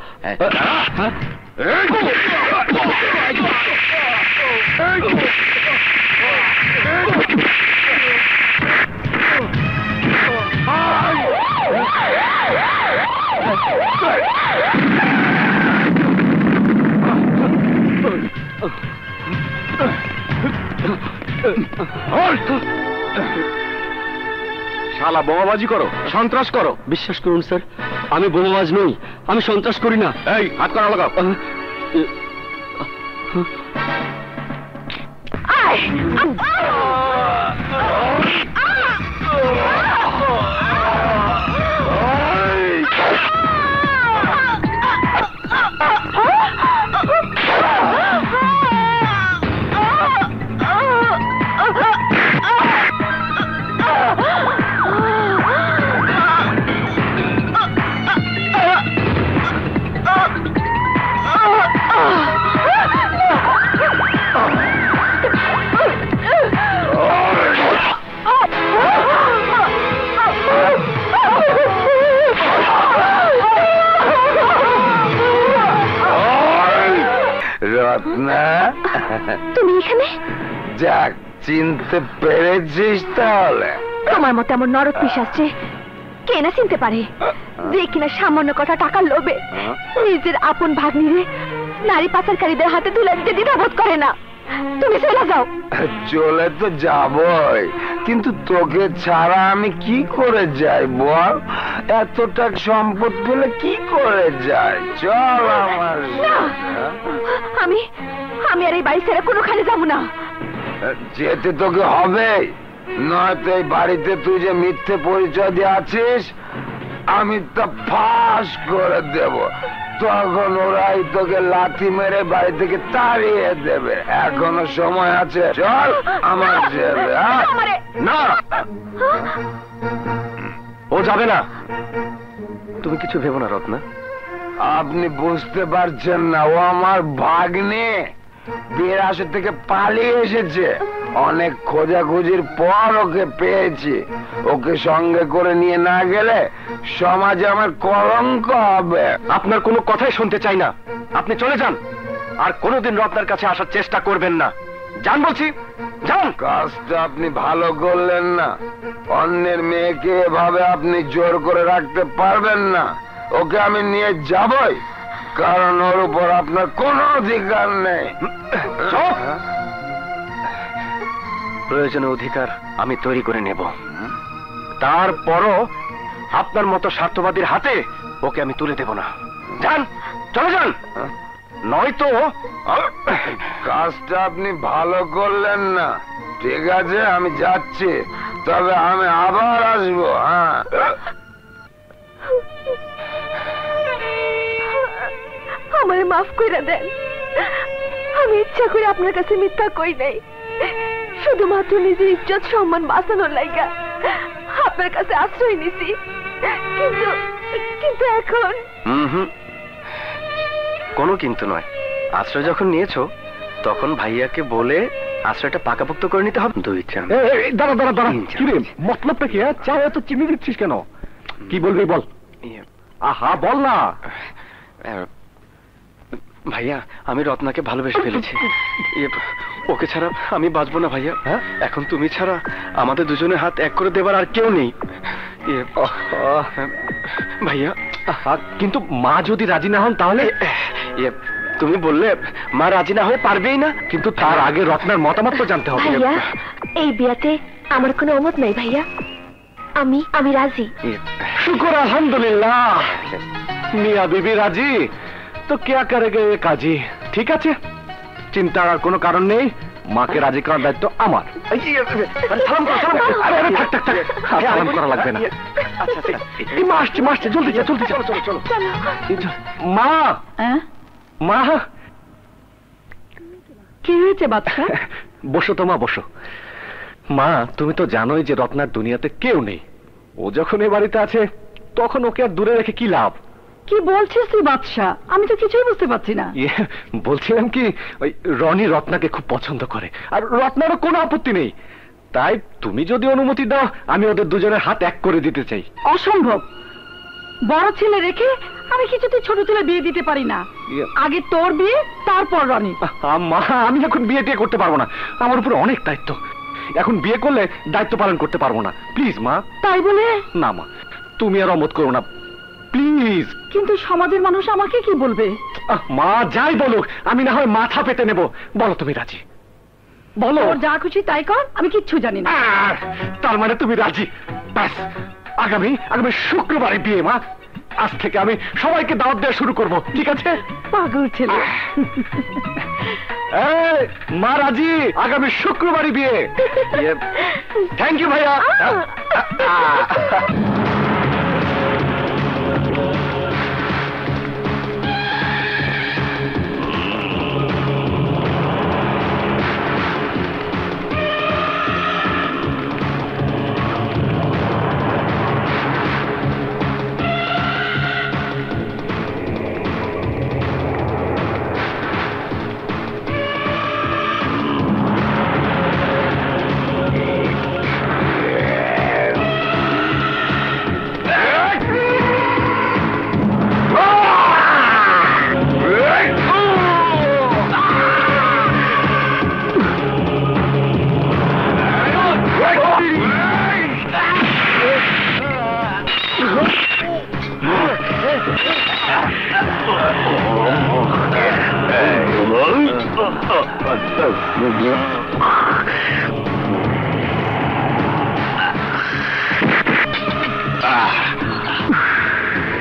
শালা বোমাবাজি করো, সন্ত্রাস করো। বিশ্বাস করুন স্যার, আমি বোমাবাজ নই, আমি সন্ত্রাস করি না। এই হাত করা লাগাও। রত্না, তুমি এখানে? যাক, চিনতে পেরেছিস তাহলে? তোমার মতো আমার নরক পিশাচ কে না চিনতে পারে, যে কিনা সামান্য কথা টাকার লোভে নিজের আপন ভাগ্নিরে নারী পাচারকারীদের হাতে তুলে দিতে দ্বিধাবোধ করে না। তুমি চলে যাও। চলে তো যাবই, কিন্তু তোকে ছাড়া আমি কি করে যাই বল? এতটা সম্পদ পেলে কি করে যাই? চল আমার আমি আমি আর এই বাড়ি ছেড়ে কোনোখানে যাবো না। যেতে তোকে হবে, নয়তো এই বাড়িতে তুই যে মিথ্যে পরিচয় দিয়ে আছিস আমি তা ফাঁস করে দেব। তখন ওরাই তোকে লাথি মেরে বাড়ি থেকে তাড়িয়ে দেবে। এখনো সময় আছে, চল আমার ছেলে। না, ও যাবে না। তুমি কিছু ভেবো না রত্না। আপনি বুঝতে পারছেন না, ও আমার ভাগ্নে, বিয়ের আসর থেকে পালিয়ে এসেছে। অনেক খোঁজাখুঁজির পর ওকে পেয়েছি। ওকে সঙ্গে করে নিয়ে না গেলে সমাজে আমার কলঙ্ক হবে। আপনার কোনো কথাই শুনতে চাই না, আপনি চলে যান। আর কোনোদিন রত্নার কাছে আসার চেষ্টা করবেন না। যান বলছি, যান। কাজটা আপনি ভালো করলেন না। অন্যের মেয়েকে এভাবে আপনি জোর করে রাখতে পারবেন না। ওকে আমি নিয়ে যাবই, কারণ ওর উপর আপনার কোনো অধিকার নেই। প্রয়োজনীয় অধিকার আমি তৈরি করে নেব, তারপরও আপনার মতো স্বার্থবাদীর হাতে ওকে আমি তুলে দেব না। যান, চলে যান, নয়তো। কাজটা আপনি ভালো করলেন না। ঠিক আছে, আমি যাচ্ছি, তবে আমি আবার আসবো। হ্যাঁ, আমারে মাফ করে দেন। আমি ইচ্ছা করে আপনার কাছে মিথ্যা কই নাই, শুধুমাত্র নিজের ইজ্জত সম্মান বাঁচানোর লাইগা আপনার কাছে আশ্রয় নিছি। কিন্তু কিন্তু এখন কোনো কিন্তু নয়। আশ্রয় যখন নিয়েছো তখন ভাইয়াকে বলে আশ্রয়টা পাকাপোক্ত করে নিতে হবে। দুই চান। দাঁড়া দাঁড়া দাঁড়া, কি রে মতলবটা কি? চা এত চিনি দিচ্ছিস কেন? কি বলবি বল। আহা বল না। ভাইয়া, আমি রত্নাকে ভালোবেসে ফেলেছি। ওকে ছাড়া আমি বাঁচবো না ভাইয়া। এখন তুমি ছাড়া আমাদের দুজনের হাত এক করে দেবার আর কেউ নেই ভাইয়া। কিন্তু মা যদি রাজি না হন তাহলে? তুমি বললে মা রাজি না হয়ে পারবেই না, কিন্তু তার আগে রত্নার মতামত তো জানতে হবে। ভাইয়া, এই বিয়াতে আমার কোনো অমত নাই ভাইয়া। আমি রাজি। শুকর আলহামদুলিল্লাহ, মিয়া বিবি রাজি তো क्या करेगा ये काजी। ঠিক আছে, চিন্তার আর কোনো কারণ নেই। মাকে রাজি করার দায়িত্ব আমার। সালাম করা লাগবে না। মাসছে জলদি যা, জলদি চলো চলো চলো। মা, মা, কি হয়েছে বাচ্চা? বসো তো মা, বসো। মা, তুমি তো জানোই যে রত্নার দুনিয়াতে কেউ নেই। ও যখন এ বাড়িতে আছে তখন ওকে আর দূরে রেখে কি লাভ? কি বলছিস তুই বাদশা? আমি তো কিছুই বুঝতে পারছি না। বলছিলাম কি, ওই রনি রত্নাকে খুব পছন্দ করে, আর রত্নারও কোনো আপত্তি নেই। তাই তুমি যদি অনুমতি দাও আমি ওদের দুজনের হাত এক করে দিতে চাই। অসম্ভব। বড় ছেলে রেখে আমি কিছুতে ছোট ছেলে বিয়ে দিতে পারি না। আগে তোর বিয়ে, তারপর রনি। মা, আমি এখন বিয়ে টিয়ে করতে পারবো না। আমার উপর অনেক দায়িত্ব। এখন বিয়ে করলে দায়িত্ব পালন করতে পারবো না। প্লিজ মা। তাই বলে? না মা, তুমি আর অমত করো না প্লিজ। কিন্তু সমাজের মানুষ আমাকে কি বলবে? মা যাই বলুক, আমি না হয় মাথা পেতে নেব। বলো তুমি রাজি? বলো। তোর যা খুশি তাই কর, আমি কিচ্ছু জানি না। তার মানে তুমি রাজি? ব্যাস, আগামী শুক্রবারে বিয়ে মা। আজ থেকে আমি সবাইকে দাওয়াত দেওয়া শুরু করব, ঠিক আছে? পাগল ছেলে। মা রাজি, আগামী শুক্রবারই বিয়ে। থ্যাংক ইউ ভাইয়া।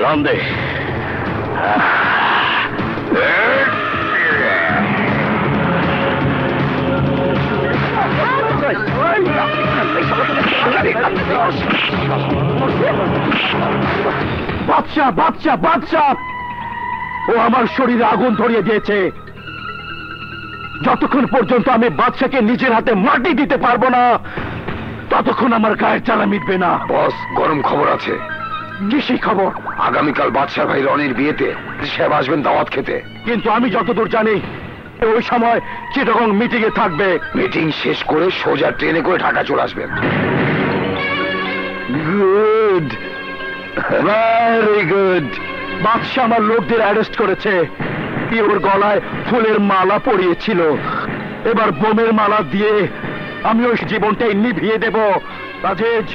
রামদে বাদশা বাদশা বাদশা, ও আমার শরীরে আগুন ধরিয়ে দিয়েছে। যতক্ষণ পর্যন্ত আমি বাদশাকে নিজের হাতে মাটি দিতে পারবো না, ততক্ষণ আমার গায়ের জ্বালা মিটবে না। বস, গরম খবর আছে। কি সেই খবর? আগামীকাল বাদশাহ ভাই রনির বিয়েতে সাহেব আসবেন দাওয়াত খেতে। কিন্তু আমি যতদূর জানি ওই সময় চিটাগং মিটিং এ থাকবে। মিটিং শেষ করে সোজা ট্রেনে করে ঢাকা চলে আসবেন। Good, very good. বাদশা আমার লোকদের অ্যারেস্ট করেছে। ওর গলায় ফুলের মালা পরিয়েছিল, এবার বোমের মালা দিয়ে আমি ওই জীবনটাই নিভিয়ে দেব। রাজেশ,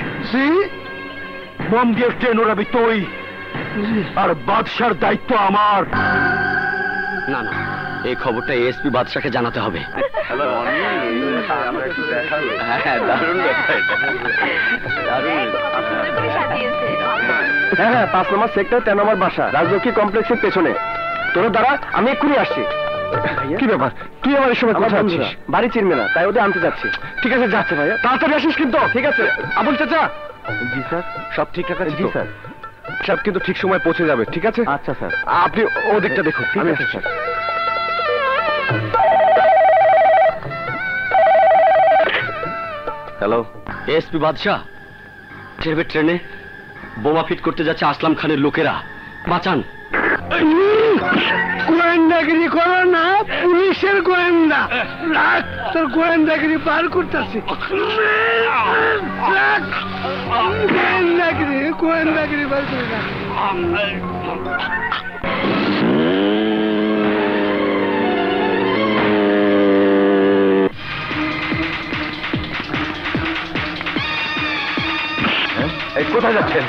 বোম দিয়ে ট্রেন ওড়াবি তুই, আর বাদশার দায়িত্ব আমার। না না, এই খবরটা এসপি বাদশাকে জানাতে হবে। হ্যাঁ, 5 নম্বর সেক্টর 10 নম্বর বাসা, রাজলক্ষ্মী কমপ্লেক্সের পেছনে। তোর দ্বারা আমি এক্ষুনি আসছি। কি ব্যাপার, তুই আমার এই সময় কোথায় আছিস? বাড়ি চিনবে না, তাই ওদের আনতে যাচ্ছি। ঠিক আছে, যাচ্ছে ভাইয়া, তাড়াতাড়ি আসিস কিন্তু। ঠিক আছে আবুল চাচা। জি স্যার, সব ঠিকঠাক আছে? জি স্যার, সব কিন্তু ঠিক সময় পৌঁছে যাবে। ঠিক আছে? আচ্ছা স্যার, আপনি ওদিকটা দেখুন। আমি আসছি স্যার। হ্যালো, এসপি বাদশা, ট্রেনে বোমা ফিট করতে যাচ্ছে আসলাম খানের লোকেরা, বাঁচান। গোয়েন্দাগিরি করো না, পুলিশের গোয়েন্দা। রাখ, তোর গোয়েন্দাগিরি পার করতেছি। গোয়েন্দাগিরি পার করে রাখ। কোথায় যাচ্ছেন?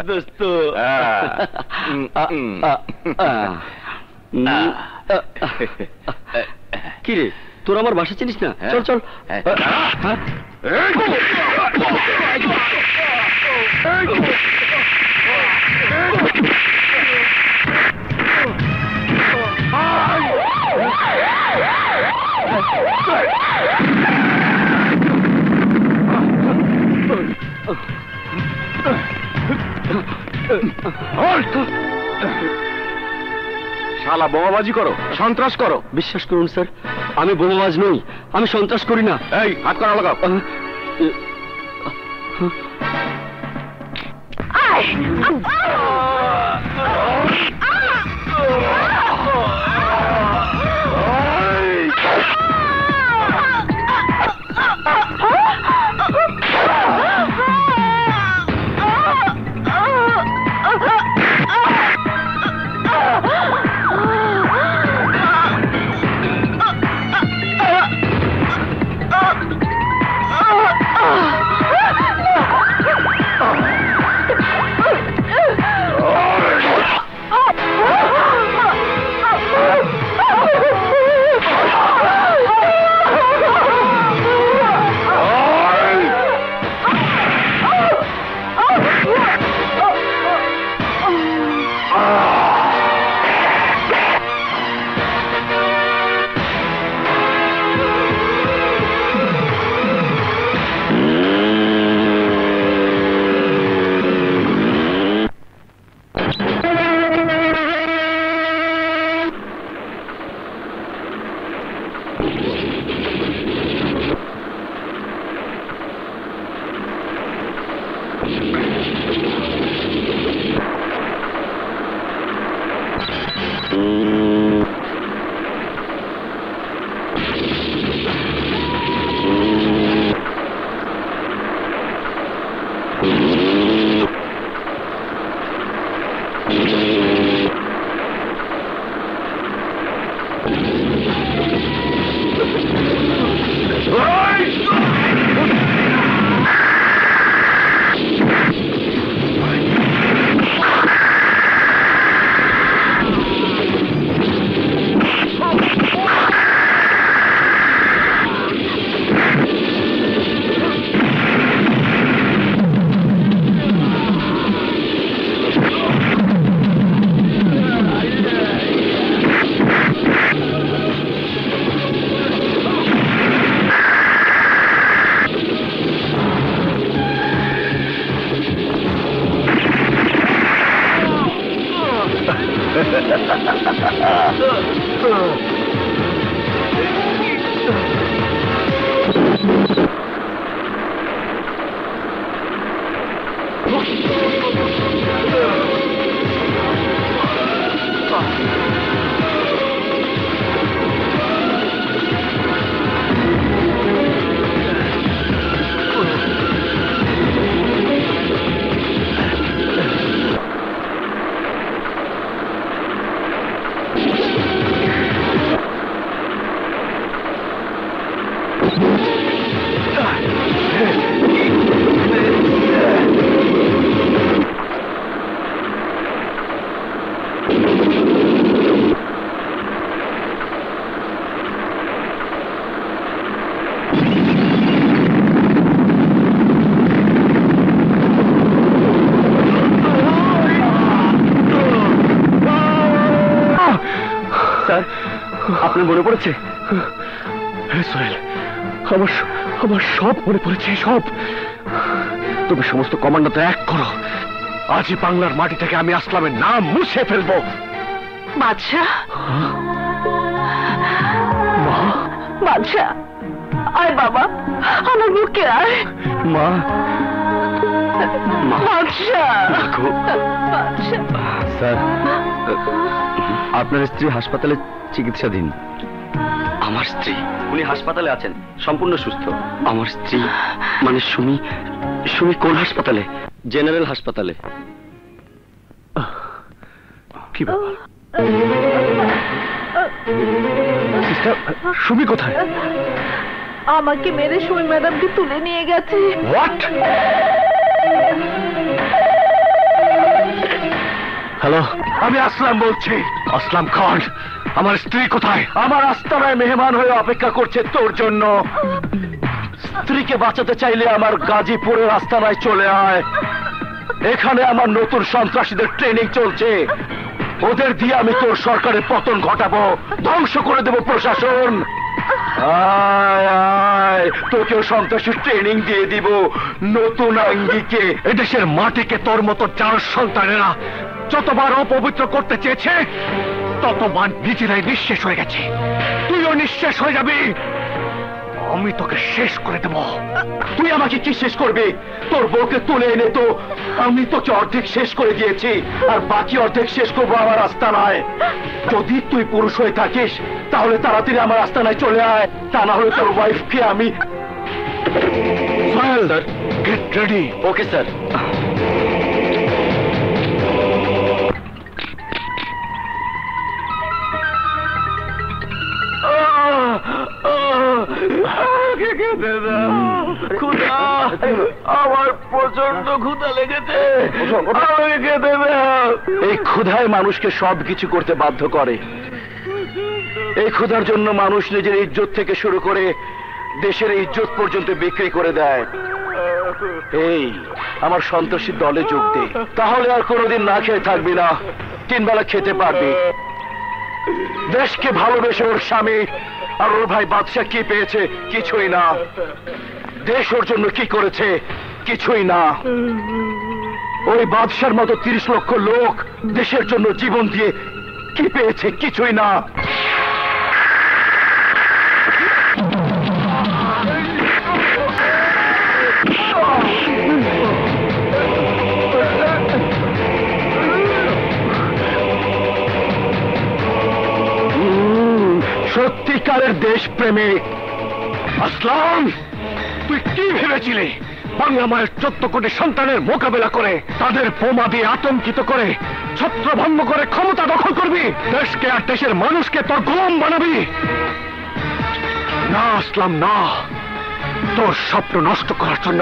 দোস্ত, কি রে, তোর আমার বাসা চিনিস না? চল চল। শালা বোমাবাজি করো, সন্ত্রাস করো। বিশ্বাস করুন স্যার, আমি বোমাবাজ নই, আমি সন্ত্রাস করি না। এই হাত করা লাগাও। স্যার, আপনার মনে পড়েছে? সোহেল, আমার সব মনে পড়েছে, সব। তুমি সমস্ত কমান্ডারদের এক করো, আজই বাংলার মাটি থেকে আমি আসলামের নাম মুছে ফেলবো। বাদশাহ, বাদশাহ, আয় বাবা, আমার বুকে আয়। মা, বাদশাহ, স্যার, আপনার স্ত্রী হাসপাতালে চিকিৎসাধীন। আমার স্ত্রী? উনি হাসপাতালে আছেন, সম্পূর্ণ সুস্থ। আমার স্ত্রী মানে সুমি? সুমি কোন হাসপাতালে? জেনারেল হাসপাতালে। কি ব্যাপার? সিস্টার, সুমি কোথায়? আমাকে মেরে সুমি ম্যাডামকে তুলে নিয়ে গেছে। হোয়াট? হ্যালো, আমি আসলাম বলছি। আসলাম খান, আমার স্ত্রী কোথায়? আমার আস্তানায় মেহমান হয়ে অপেক্ষা করছে তোর জন্য। স্ত্রীকে বাঁচাতে চাইলে আমার গাজীপুরের আস্তানায় চলে আয়। এখানে আমার নতুন সন্ত্রাসীদের ট্রেনিং চলছে। ওদের দিয়ে আমি তোর সরকারের পতন ঘটাবো, ধ্বংস করে দেব প্রশাসন। আয় আয়, তোকেও সন্ত্রাসী ট্রেনিং দিয়ে দিব নতুন আঙ্গিকে। এদেশের মাটিকে তোর মতো চার সন্তানেরা যতবার অপবিত্র করতে চেয়েছে, ততবার নিজেরাই নিঃশেষ হয়ে গেছে। তুইও নিঃশেষ হয়ে যাবি। আমি তোকে শেষ করে দেব। তুই আমাকে কি শেষ করবি? তোর বউকে তুলে এনে তো আমি তোকে অর্ধেক শেষ করে দিয়েছি, আর বাকি অর্ধেক শেষ করবো আমার আস্তানায়। যদি তুই পুরুষ হয়ে থাকিস তাহলে তাড়াতাড়ি আমার আস্তানায় চলে আয়, তা না হলে তোর ওয়াইফকে আমি। Sohel, get ready. Okay sir. ক্ষুধা, আমার প্রচন্ড ক্ষুধা লেগেছে, আমাকে খেতে দাও। এই ক্ষুধায় মানুষকে সবকিছু করতে বাধ্য করে। এই ক্ষুধার জন্য মানুষ নিজের ইজ্জত থেকে শুরু করে দেশের ইজ্জত পর্যন্ত বিক্রি করে দেয়। এই আমার সন্ত্রাসী দলে যোগ দে, তাহলে আর কোনোদিন না খেয়ে থাকবি না, 3 বেলা খেতে পারবি। দেশকে ভালোবেসে ওর স্বামী আর ওর ভাই বাদশাহ কি পেয়েছে? কিছুই না। দেশ ওর জন্য কি করেছে? কিছুই না। ওই বাদশার মতো 30 লক্ষ লোক দেশের জন্য জীবন দিয়ে কি পেয়েছে? কিছুই না। সত্যিকারের দেশপ্রেমিক। আসলাম, তুই কি ভেবেছিলি বাংলা মায়ের 14 কোটি সন্তানের মোকাবেলা করে, তাদের বোমা দিয়ে আতঙ্কিত করে, ছত্রভঙ্গ করে ক্ষমতা দখল করবি? দেশকে আর দেশের মানুষকে তোর গোলাম বানাবি? না আসলাম, না। তোর স্বপ্ন নষ্ট করার জন্য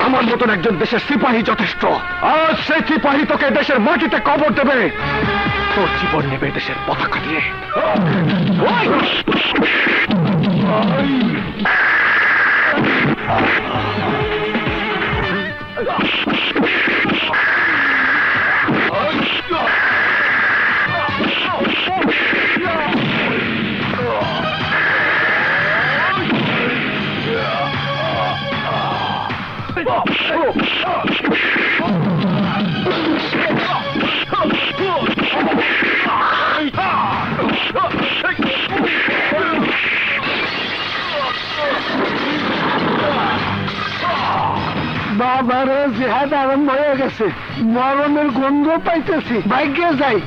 আমার মতন একজন দেশের সিপাহী যথেষ্ট। আজ সেই সিপাহী তোকে দেশের মাটিতে কবর দেবে, তোর জীবন নেবে দেশের পতাকা দিয়ে। বাবারও জেহাদ আরম্ভ হয়ে গেছে, মরণের গন্ধ পাইতেছি। ভাগ্যে যাই,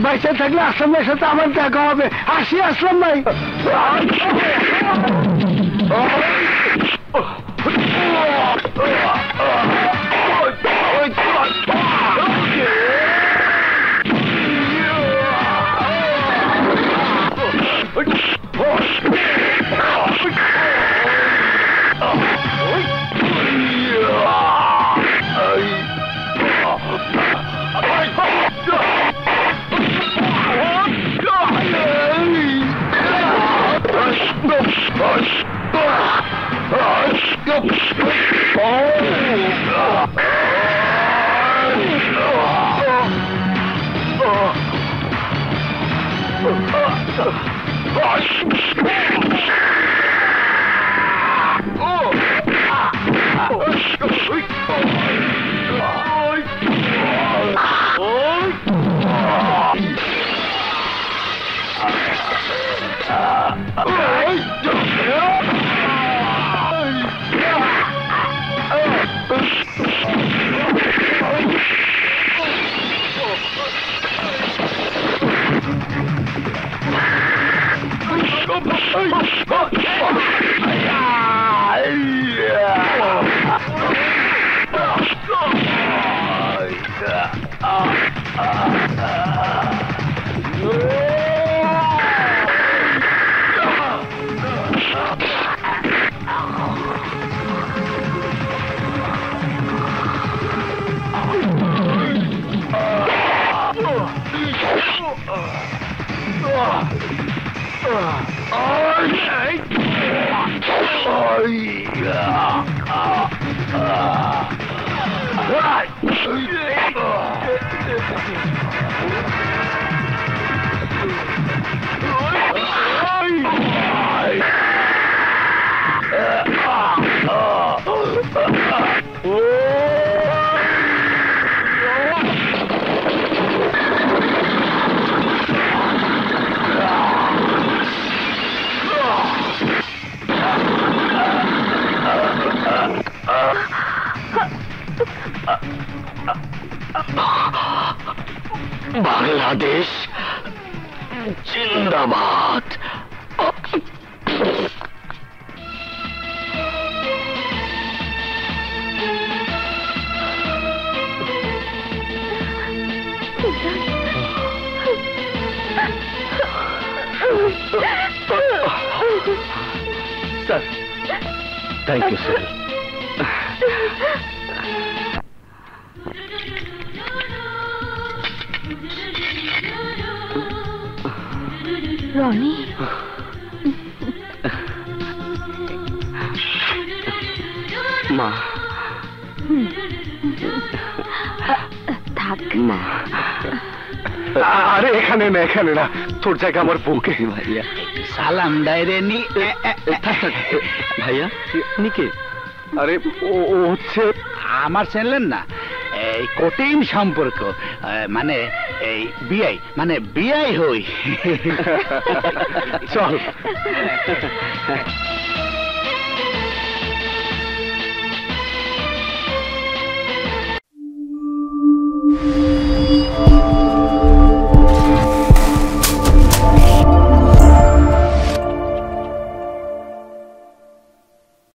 বাইসে থাকলে আসলামের সাথে আমার দেখা হবে। আসি আসলাম ভাই। বাংলাদেশ জিন্দাবাদ। Sir, thank you sir. Roni, মা, থাক মা। আরে এখানে না, এখানে না, তোর জায়গা আমার বুকে। ভাইয়া, সালাম ডাইরে নি। ভাইয়া নিকে? আরে ও হচ্ছে আমার চেনলেন না, এই কঠিন সম্পর্ক, মানে এই বিয়াই, মানে বিয়াই হই। চল।